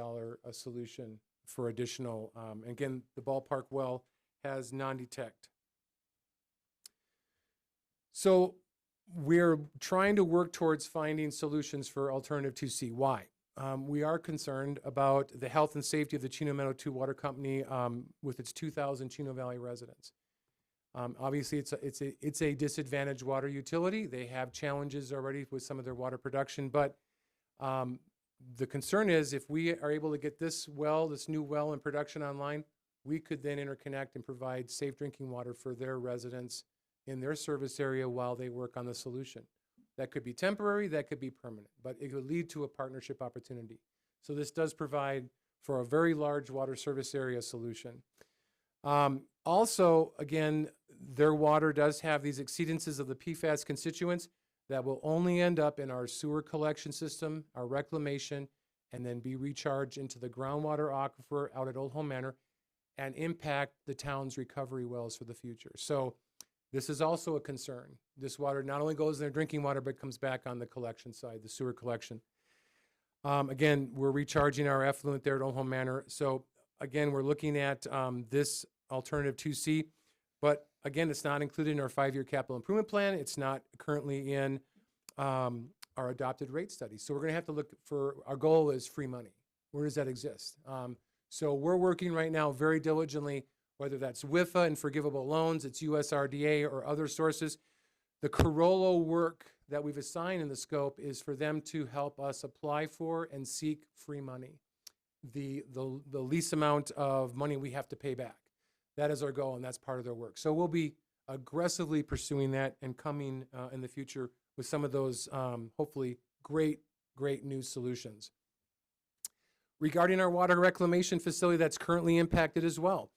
solution for additional, again, the ballpark well has non-detect. So we're trying to work towards finding solutions for alternative 2C. Why? We are concerned about the health and safety of the Chino Meadow 2 Water Company with its 2,000 Chino Valley residents. Obviously, it's a disadvantaged water utility. They have challenges already with some of their water production, but the concern is if we are able to get this new well in production online, we could then interconnect and provide safe drinking water for their residents in their service area while they work on the solution. That could be temporary, that could be permanent, but it would lead to a partnership opportunity. So this does provide for a very large water service area solution. Also, again, their water does have these exceedances of the PFAS constituents that will only end up in our sewer collection system, our reclamation, and then be recharged into the groundwater aquifer out at Old Home Manor and impact the town's recovery wells for the future. So this is also a concern. This water not only goes in their drinking water, but comes back on the collection side, the sewer collection. Again, we're recharging our effluent there at Old Home Manor. So again, we're looking at this alternative 2C, but again, it's not included in our 5-year capital improvement plan. It's not currently in our adopted rate study. So we're going to have to look for, our goal is free money. Where does that exist? So we're working right now very diligently, whether that's WIFA and forgivable loans, it's USRDA or other sources. The Corolla work that we've assigned in the scope is for them to help us apply for and seek free money, the least amount of money we have to pay back. That is our goal, and that's part of their work. So we'll be aggressively pursuing that and coming in the future with some of those hopefully great new solutions. Regarding our water reclamation facility, that's currently impacted as well.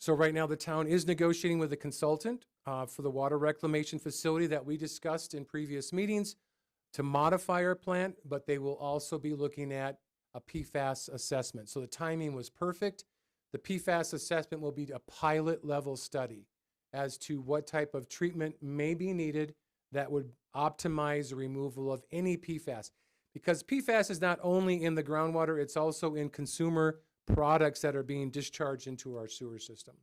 So right now the town is negotiating with a consultant for the water reclamation facility that we discussed in previous meetings to modify our plant, but they will also be looking at a PFAS assessment. So the timing was perfect. The PFAS assessment will be a pilot level study as to what type of treatment may be needed that would optimize the removal of any PFAS. Because PFAS is not only in the groundwater, it's also in consumer products that are being discharged into our sewer system.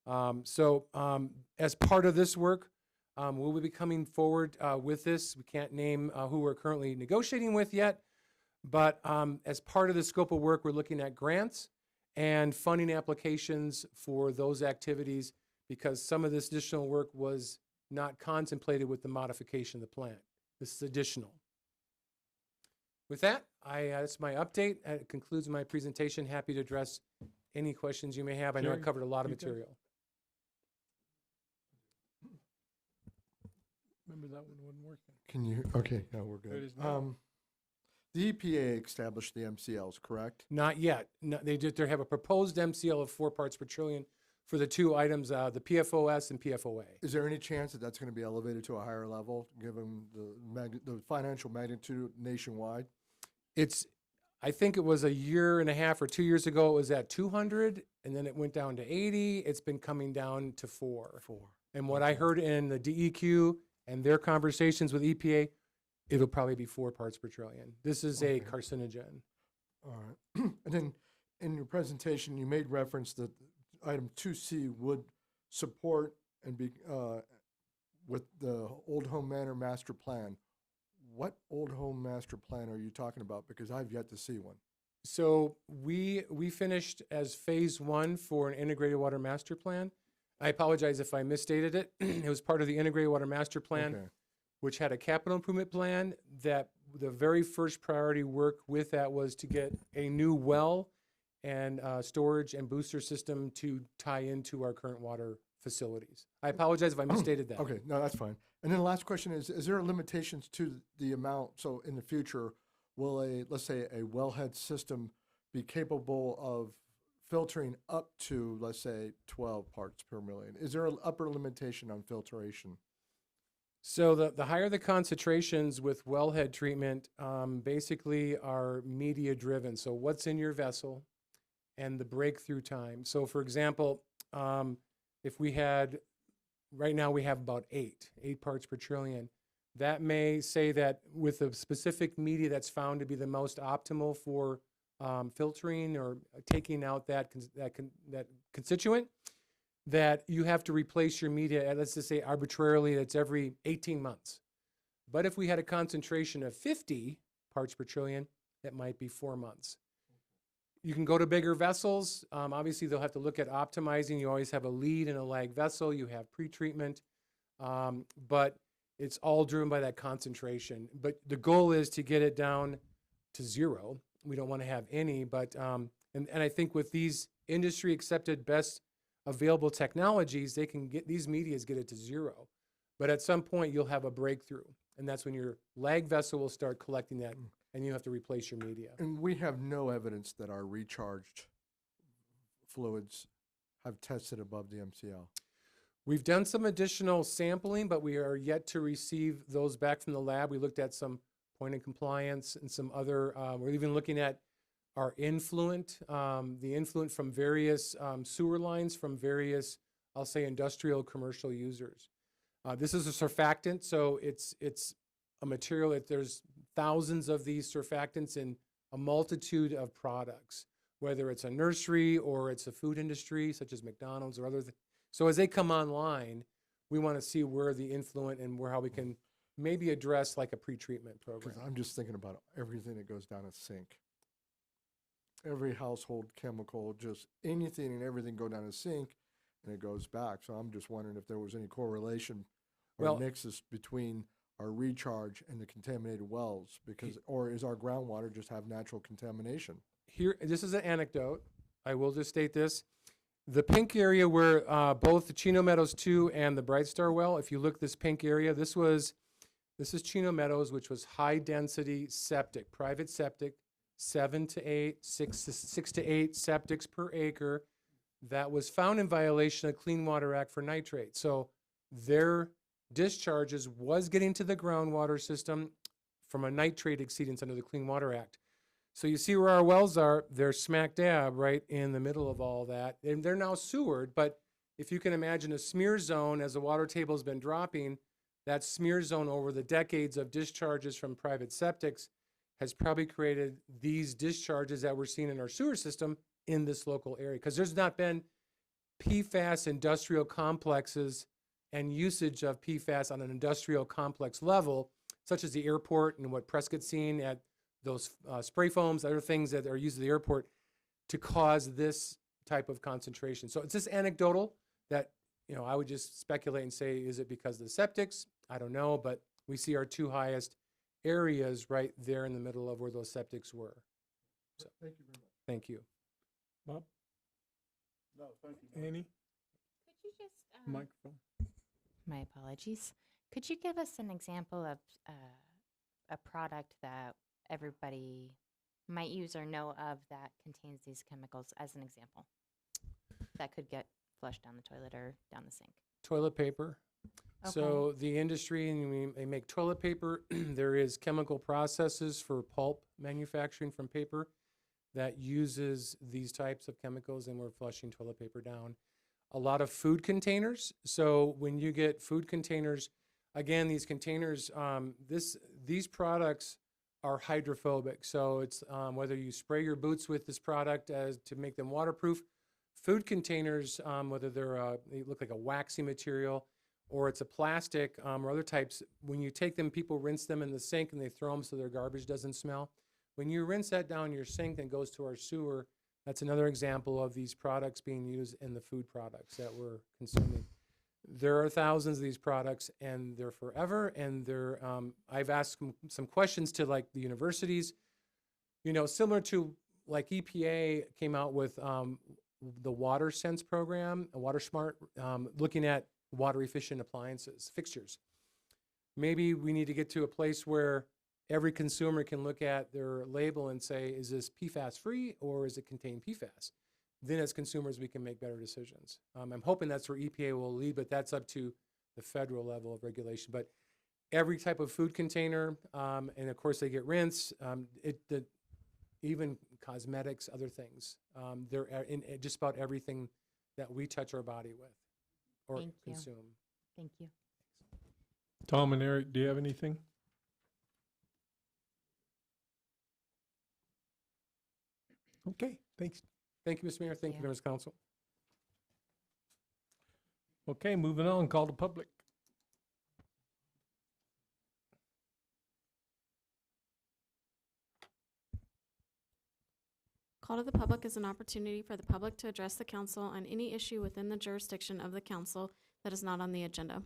As part of this work, we'll be coming forward with this. We can't name who we're currently negotiating with yet, but as part of the scope of work, we're looking at grants and funding applications for those activities because some of this additional work was not contemplated with the modification of the plant. This is additional. With that, that's my update. It concludes my presentation. Happy to address any questions you may have. I know I Jerry, covered a lot of you good? material. Remember that one wasn't working. Can you, okay, no, we're There it good. is now. The EPA established the MCLs, correct? Not yet. No, they have a proposed MCL of 4 parts per trillion for the two items, the PFOS and PFOA. Is there any chance that that's going to be elevated to a higher level, given the financial magnitude nationwide? I think it was a year and a half or 2 years ago, it was at 200, and then it went down to 80. It's been coming down to 4. And what I heard in the DEQ and their conversations with EPA, it'll probably be 4 parts per trillion. This is a carcinogen. All right. And then in your presentation, you made reference that item 2C would support and be with the Old Home Manor master plan. What Old Home master plan are you talking about? Because I've yet to see one. So we finished as phase 1 for an integrated water master plan. I apologize if I misstated it. It was part of the integrated water master plan, Okay. which had a capital improvement plan that the very first priority work with that was to get a new well and storage and booster system to tie into our current water facilities. I apologize if I misstated that. Okay, no, that's fine. And then the last question is there limitations to the amount? So in the future, will let's say a wellhead system be capable of filtering up to, let's say, 12 parts per million? Is there an upper limitation on filtration? So the higher the concentrations with wellhead treatment basically are media driven. So what's in your vessel and the breakthrough time. So for example, if we had, right now we have about eight parts per trillion. That may say that with a specific media that's found to be the most optimal for filtering or taking out that constituent, that you have to replace your media at, let's just say arbitrarily, that's every 18 months. But if we had a concentration of 50 parts per trillion, that might be 4 months. You can go to bigger vessels. Obviously, they'll have to look at optimizing. You always have a lead and a lag vessel. You have pretreatment, but it's all driven by that concentration. But the goal is to get it down to zero. We don't want to have any, but and I think with these industry accepted best available technologies, they can get these medias get it to zero. But at some point, you'll have a breakthrough, and that's when your lag vessel will start collecting that, and you have to replace your media. And we have no evidence that our recharged fluids have tested above the MCL. We've done some additional sampling, but we are yet to receive those back from the lab. We looked at some point of compliance and some other, we're even looking at our influent, the influent from various sewer lines from various, I'll say, industrial commercial users. This is a surfactant, so it's a material that there's thousands of these surfactants in a multitude of products, whether it's a nursery or it's a food industry such as McDonald's or other. So as they come online, we want to see where the influent and how we can maybe address like a pretreatment program. Because I'm just thinking about everything that goes down a sink. Every household chemical, just anything and everything go down a sink and it goes back. So I'm just wondering if there was any correlation or nexus between our recharge and the contaminated wells, because, or is our groundwater just have natural contamination? Here, this is an anecdote. I will just state this. The pink area where both the Chino Meadows 2 and the Bright Star well, if you look this pink area, this is Chino Meadows, which was high density septic, private septic, 7 to 8, 6 to 8 septics per acre that was found in violation of Clean Water Act for nitrate. So their discharges was getting to the groundwater system from a nitrate exceedance under the Clean Water Act. So you see where our wells are, they're smack dab right in the middle of all that. And they're now sewered, but if you can imagine a smear zone as the water table has been dropping, that smear zone over the decades of discharges from private septics has probably created these discharges that we're seeing in our sewer system in this local area. Because there's not been PFAS industrial complexes and usage of PFAS on an industrial complex level, such as the airport and what Prescott's seen at those spray foams, other things that are used at the airport to cause this type of concentration. So it's just anecdotal that, I would just speculate and say, is it because of the septics? I don't know, but we see our two highest areas right there in the middle of where those septics were. So, Thank you very much. thank you. Bob? No, thank you. Annie? Could you just, Microphone. my apologies. Could you give us an example of a product that everybody might use or know of that contains these chemicals as an example that could get flushed down the toilet or down the sink? Toilet paper. Okay. So the industry, and they make toilet paper. There is chemical processes for pulp manufacturing from paper that uses these types of chemicals, and we're flushing toilet paper down. A lot of food containers. So when you get food containers, again, these containers, these products are hydrophobic. So it's whether you spray your boots with this product to make them waterproof. Food containers, whether they look like a waxy material or it's a plastic or other types, when you take them, people rinse them in the sink and they throw them so their garbage doesn't smell. When you rinse that down your sink and goes to our sewer, that's another example of these products being used in the food products that we're consuming. There are thousands of these products, and they're forever. And they're I've asked some questions to like the universities, you know, similar to like EPA came out with the Water Sense program, a Water Smart, looking at water efficient appliances, fixtures. Maybe we need to get to a place where every consumer can look at their label and say, is this PFAS free or is it contain PFAS? Then as consumers, we can make better decisions. I'm hoping that's where EPA will lead, but that's up to the federal level of regulation. But every type of food container, and of course they get rinsed, even cosmetics, other things, they're in just about everything that we touch our body with or Thank you. consume. Thank you. Tom and Eric, do you have anything? Okay, thanks. Thank you, Mr. Mayor. Thank you, Yeah. members of council. Okay, moving on, call to public. Call to the public is an opportunity for the public to address the council on any issue within the jurisdiction of the council that is not on the agenda.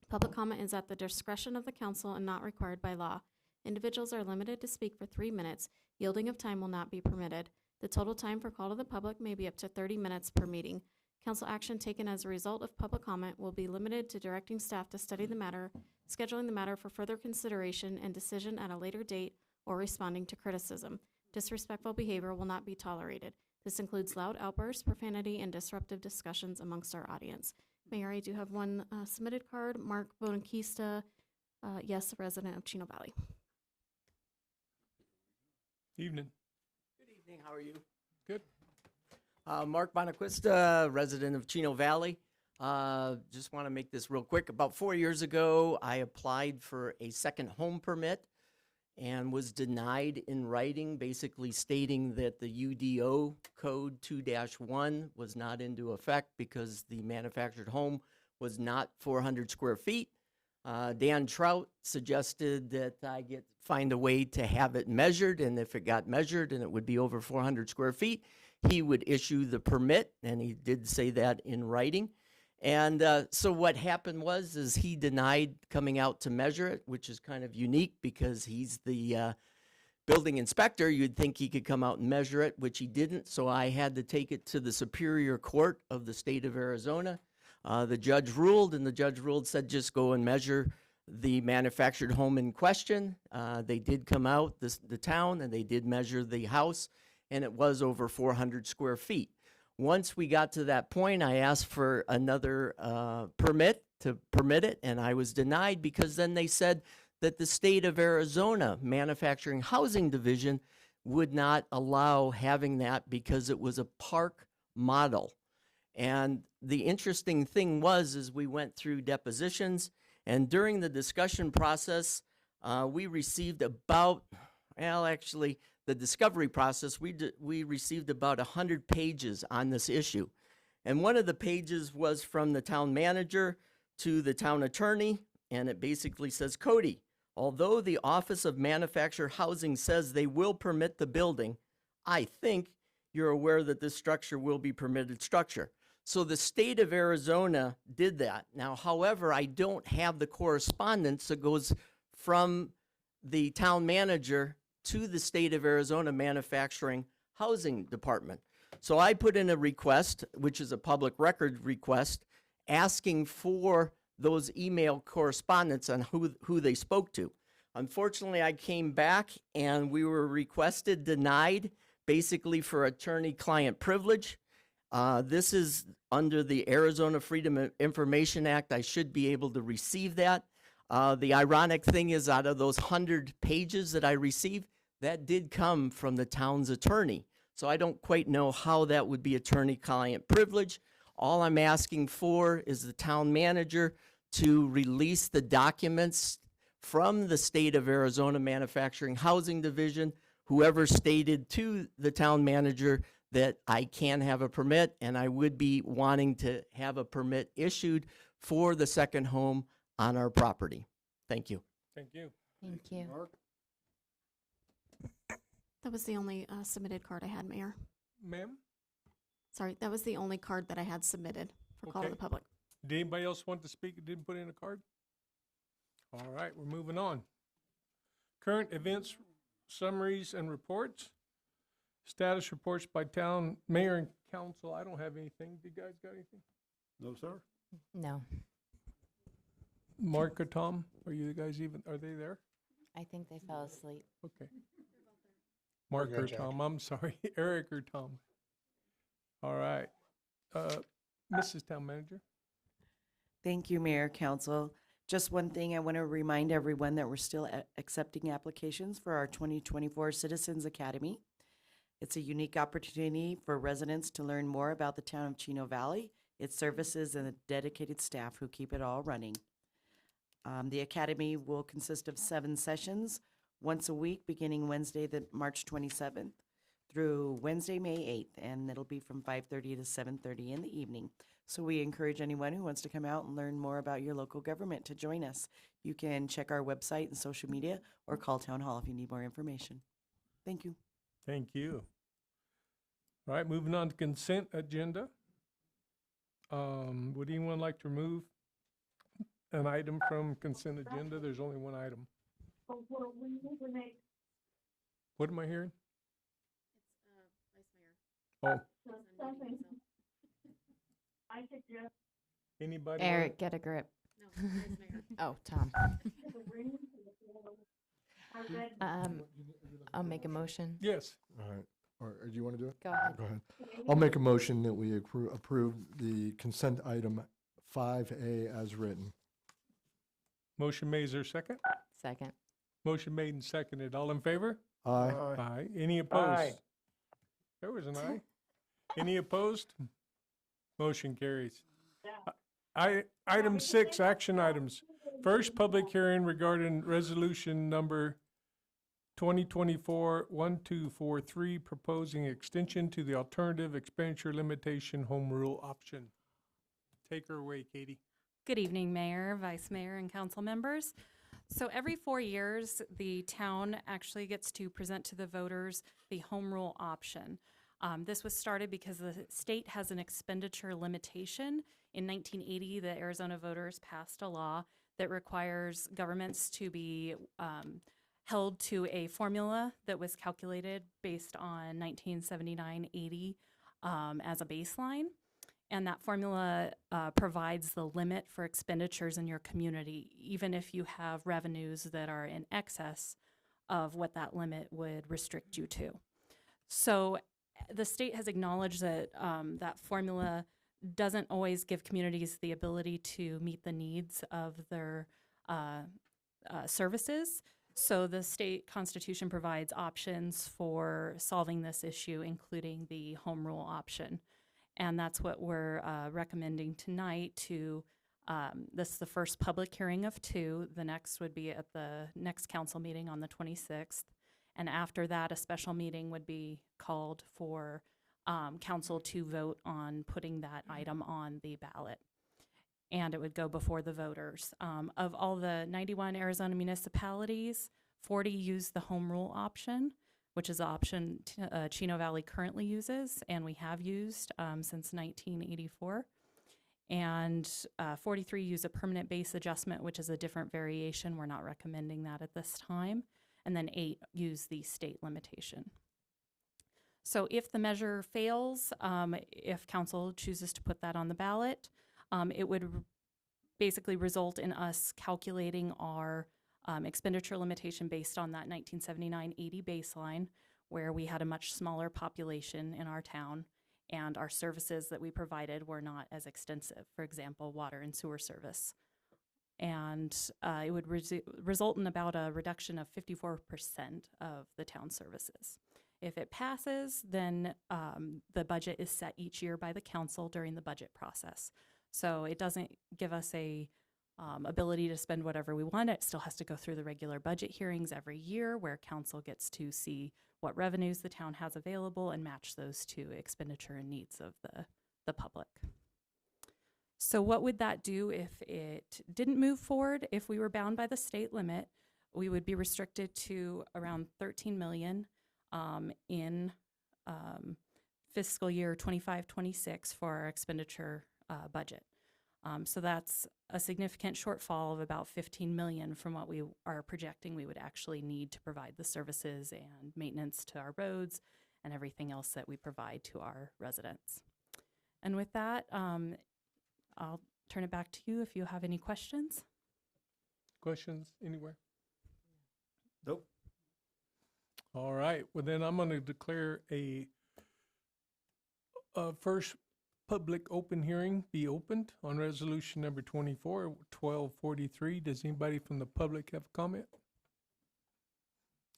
Public comment is at the discretion of the council and not required by law. Individuals are limited to speak for 3 minutes. Yielding of time will not be permitted. The total time for call to the public may be up to 30 minutes per meeting. Council action taken as a result of public comment will be limited to directing staff to study the matter, scheduling the matter for further consideration and decision at a later date, or responding to criticism. Disrespectful behavior will not be tolerated. This includes loud outbursts, profanity, and disruptive discussions amongst our audience. Mayor, I do have one submitted card. Mark Bonaquista, yes, a resident of Chino Valley. Evening. Good evening, how are you? Good. Mark Bonaquista, resident of Chino Valley. Just want to make this real quick. About 4 years ago, I applied for a second home permit and was denied in writing, basically stating that the UDO code 2-1 was not into effect because the manufactured home was not 400 square feet. Dan Trout suggested that I find a way to have it measured, and if it got measured and it would be over 400 square feet, he would issue the permit, and he did say that in writing. And so what happened is he denied coming out to measure it, which is kind of unique because he's the building inspector. You'd think he could come out and measure it, which he didn't. So I had to take it to the Superior Court of the state of Arizona. The judge ruled, and the judge ruled, said just go and measure the manufactured home in question. They did come out, the town, and they did measure the house, and it was over 400 square feet. Once we got to that point, I asked for another permit to permit it, and I was denied because then they said that the state of Arizona Manufacturing Housing Division would not allow having that because it was a park model. And the interesting thing is we went through depositions, and during the discussion process, we received about, the discovery process, we received about 100 pages on this issue. And one of the pages was from the town manager to the town attorney, and it basically says, Cody, although the Office of Manufactured Housing says they will permit the building, I think you're aware that this structure will be permitted structure. So the state of Arizona did that. Now, however, I don't have the correspondence that goes from the town manager to the state of Arizona Manufacturing Housing Department. So I put in a request, which is a public record request, asking for those email correspondence on who they spoke to. Unfortunately, I came back and we were requested denied, basically for attorney-client privilege. This is under the Arizona Freedom of Information Act. I should be able to receive that. The ironic thing is, out of those 100 pages that I received, that did come from the town's attorney. So I don't quite know how that would be attorney-client privilege. All I'm asking for is the town manager to release the documents from the state of Arizona Manufacturing Housing Division, whoever stated to the town manager that I can have a permit, and I would be wanting to have a permit issued for the second home on our property. Thank you. Thank you. Thank you. Mark? That was the only submitted card I had, Mayor. Ma'am? Sorry, that was the only card that I had submitted for call to Okay. the public. Did anybody else want to speak who didn't put in a card? All right, we're moving on. Current events, summaries, and reports. Status reports by town mayor and council. I don't have anything. Do you guys got anything? No, sir? No, Mark or Tom, are you guys even, are they there? I think they fell asleep. Okay. Mark good, or Jack. Tom, I'm sorry, Eric or Tom. All right. Mrs. Town Manager? Thank you, Mayor, Council. Just one thing, I want to remind everyone that we're still accepting applications for our 2024 Citizens Academy. It's a unique opportunity for residents to learn more about the town of Chino Valley, its services, and the dedicated staff who keep it all running. The academy will consist of 7 sessions, once a week, beginning Wednesday, March 27th, through Wednesday, May 8th, and it'll be from 5:30 to 7:30 in the evening. So we encourage anyone who wants to come out and learn more about your local government to join us. You can check our website and social media or call Town Hall if you need more information. Thank you. Thank you. All right, moving on to consent agenda. Would anyone like to remove an item from consent agenda? There's only one item. What am I hearing? Oh, anybody? wanna- Eric, get a grip. Oh, Tom. I'll make a motion. Yes. All right. Or do you want to do it? Go ahead. Go ahead. I'll make a motion that we approve the consent item 5A as written. Motion made, is there a second? Second. Motion made and seconded. All in favor? Aye. Aye. Any opposed? There was an aye. Any opposed? Motion carries. Item 6, action items. First, public hearing regarding resolution number 2024-1243, proposing extension to the alternative expenditure limitation home rule option. Take her away, Katie. Good evening, Mayor, Vice Mayor, and council members. So every 4 years, the town actually gets to present to the voters the home rule option. This was started because the state has an expenditure limitation. In 1980, the Arizona voters passed a law that requires governments to be held to a formula that was calculated based on 1979-80 as a baseline. And that formula provides the limit for expenditures in your community, even if you have revenues that are in excess of what that limit would restrict you to. So the state has acknowledged that that formula doesn't always give communities the ability to meet the needs of their services. So the state constitution provides options for solving this issue, including the home rule option. And that's what we're recommending tonight to, this is the first public hearing of 2. The next would be at the next council meeting on the 26th. And after that, a special meeting would be called for council to vote on putting that item on the ballot. And it would go before the voters. Of all the 91 Arizona municipalities, 40 use the home rule option, which is the option Chino Valley currently uses, and we have used since 1984. And 43 use a permanent base adjustment, which is a different variation. We're not recommending that at this time. And then 8 use the state limitation. So if the measure fails, if council chooses to put that on the ballot, it would basically result in us calculating our expenditure limitation based on that 1979-80 baseline, where we had a much smaller population in our town and our services that we provided were not as extensive, for example, water and sewer service. And it would result in about a reduction of 54% of the town services. If it passes, then the budget is set each year by the council during the budget process. So it doesn't give us a ability to spend whatever we want. It still has to go through the regular budget hearings every year where council gets to see what revenues the town has available and match those to expenditure and needs of the public. So what would that do if it didn't move forward? If we were bound by the state limit, we would be restricted to around 13 million in fiscal year 25-26 for our expenditure budget. So that's a significant shortfall of about 15 million from what we are projecting we would actually need to provide the services and maintenance to our roads and everything else that we provide to our residents. And with that, I'll turn it back to you if you have any questions. Questions anywhere? Nope. All right, well then I'm gonna declare a first public open hearing be opened on resolution number 1243. Does anybody from the public have a comment?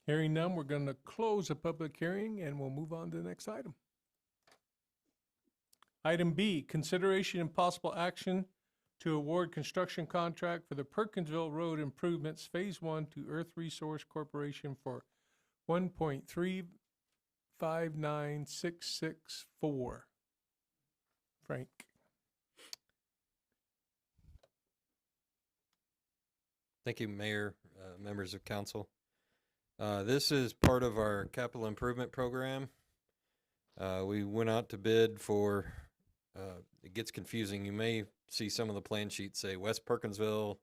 Hearing none, we're gonna close the public hearing and we'll move on to the next item. Item B, consideration and possible action to award construction contract for the Perkinsville Road Improvements Phase 1 to Earth Resource Corporation for $1.359664. Frank. Thank you, Mayor, members of council. This is part of our capital improvement program. We went out to bid for, it gets confusing. You may see some of the plan sheets say West Perkinsville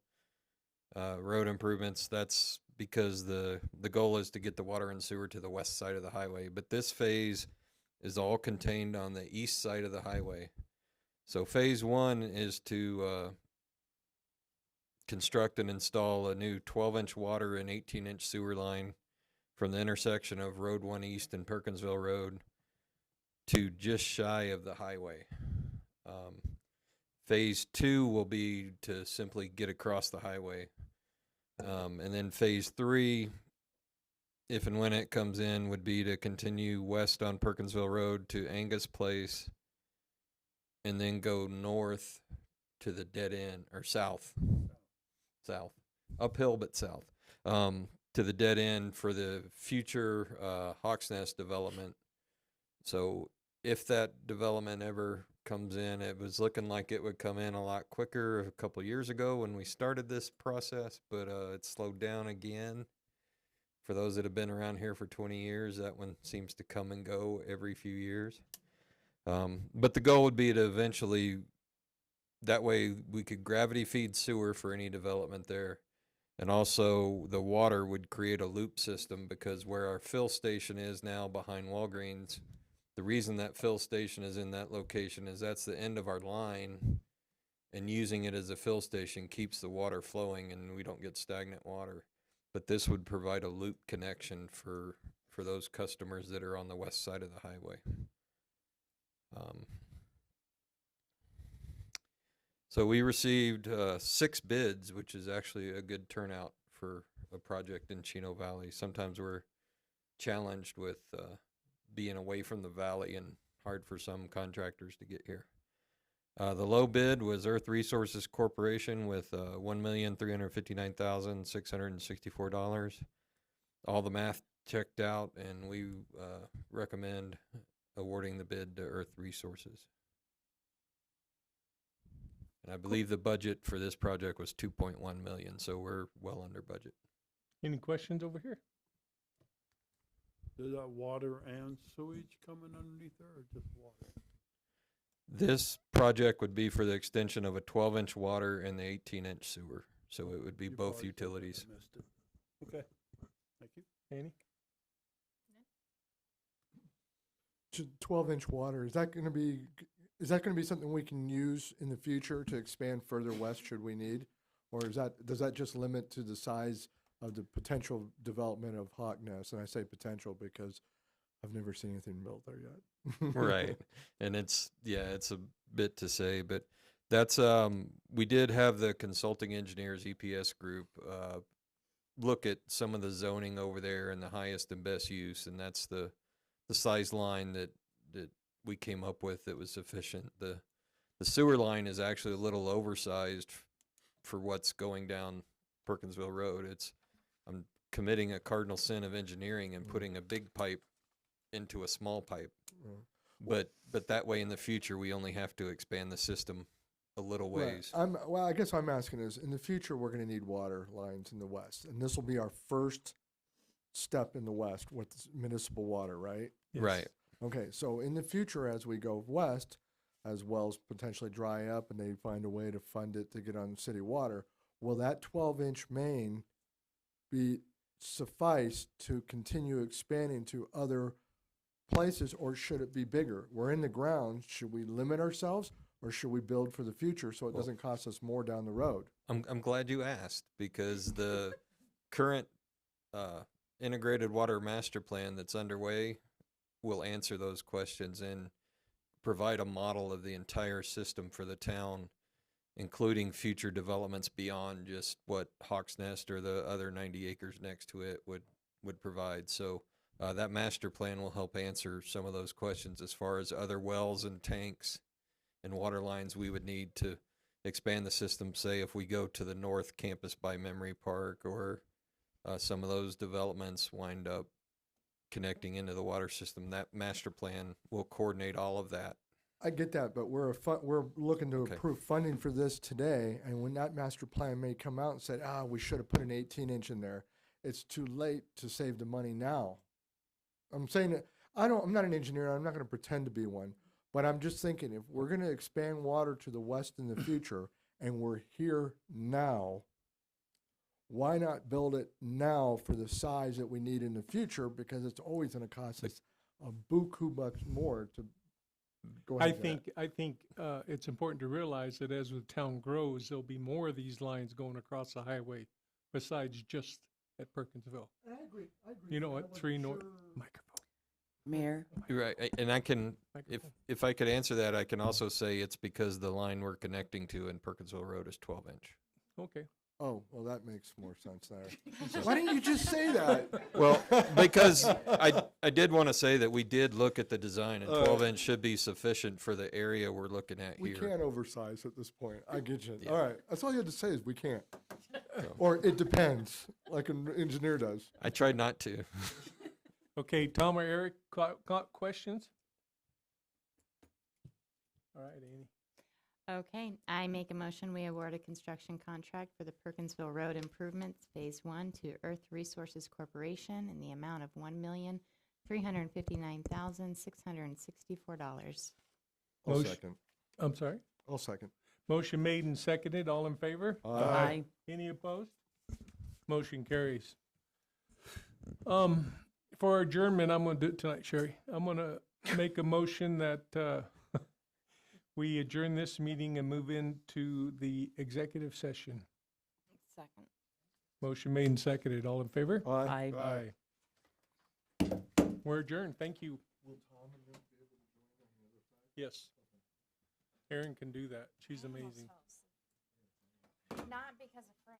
road improvements. That's because the goal is to get the water and sewer to the west side of the highway. But this phase is all contained on the east side of the highway. So phase 1 is to construct and install a new 12-inch water and 18-inch sewer line from the intersection of Road 1 East and Perkinsville Road to just shy of the highway. Phase 2 will be to simply get across the highway. And then phase 3, if and when it comes in, would be to continue west on Perkinsville Road to Angus Place and then go north to the dead end, or south, uphill but south, to the dead end for the future Hawks Nest development. So if that development ever comes in, it was looking like it would come in a lot quicker a couple years ago when we started this process, but it slowed down again. For those that have been around here for 20 years, that one seems to come and go every few years. But the goal would be to eventually, that way we could gravity feed sewer for any development there. And also the water would create a loop system, because where our fill station is now behind Walgreens, the reason that fill station is in that location is that's the end of our line, and using it as a fill station keeps the water flowing and we don't get stagnant water. But this would provide a loop connection for those customers that are on the west side of the highway. So we received 6 bids, which is actually a good turnout for a project in Chino Valley. Sometimes we're challenged with being away from the valley and hard for some contractors to get here. The low bid was Earth Resources Corporation with $1,359,664. All the math checked out, and we recommend awarding the bid to Earth Resources. And I believe the budget for this project was $2.1 million, so we're well under budget. Any questions over here? Is that water and sewage coming underneath there, or just water? This project would be for the extension of a 12-inch water and the 18-inch sewer, so it would be You both probably said that, I utilities. missed it. Okay, thank you. Annie? 12-inch water, is that going to be something we can use in the future to expand further west should we need? Or does that just limit to the size of the potential development of Hawk Nest? And I say potential because I've never seen anything built there yet. Right. And it's a bit to say, but that's, we did have the consulting engineers, EPS group, look at some of the zoning over there and the highest and best use. And that's the size line that we came up with that was sufficient. The sewer line is actually a little oversized for what's going down Perkinsville Road. I'm committing a cardinal sin of engineering and putting a big pipe into a small pipe. But that way in the future, we only have to expand the system a little ways. Right. Well, I guess what I'm asking is, in the future, we're going to need water lines in the west, and this will be our first step in the west with municipal water, right? Yes. Right. Okay, so in the future, as we go west, as wells potentially dry up and they find a way to fund it to get on city water, will that 12-inch main be suffice to continue expanding to other places, or should it be bigger? We're in the ground. Should we limit ourselves, or should we build for the future so it doesn't cost us more down the road? I'm glad you asked, because the current integrated water master plan that's underway will answer those questions and provide a model of the entire system for the town, including future developments beyond just what Hawks Nest or the other 90 acres next to it would provide. So that master plan will help answer some of those questions as far as other wells and tanks and water lines we would need to expand the system, say if we go to the north campus by Memory Park, or some of those developments wind up connecting into the water system. That master plan will coordinate all of that. I get that, but we're looking to Okay. approve funding for this today, and when that master plan may come out and said, we should have put an 18-inch in there, it's too late to save the money now. I'm saying that I'm not an engineer. I'm not going to pretend to be one, but I'm just thinking if we're going to expand water to the west in the future, and we're here now, why not build it now for the size that we need in the future? Because it's always going to cost us a buku bucks more to go ahead. I think it's important to realize that as the town grows, there'll be more of these lines going across the highway besides just at Perkinsville. I agree. You know what? 3 North microphone. Mayor, Right, and I can, Microphone. if I could answer that, I can also say it's because the line we're connecting to in Perkinsville Road is 12-inch. Okay. Oh, well, that makes more sense there. Why didn't you just say that? Well, because I did want to say that we did look at the design, and 12-inch should be sufficient for the area we're looking at We here. can't oversize at this point. I get you. Yeah. All right. That's all you had to say is we can't. Or it depends, like an engineer does. I tried not to. Okay, Tom or Eric, questions? All right, Amy. Okay, I make a motion, we award a construction contract for the Perkinsville Road Improvements Phase 1 to Earth Resources Corporation in the amount of $1,359,664. I'll Motion- second. I'm sorry? I'll second. Motion made and seconded. All in favor? Aye. Any opposed? Motion carries. For adjournment, I'm going to do it tonight, Sherry. I'm going to make a motion that we adjourn this meeting and move into the executive session. Second. Motion made and seconded. All in favor? Aye. Aye. We're adjourned. Thank you. Yes. Erin can do that. She's amazing. Not because of Frank.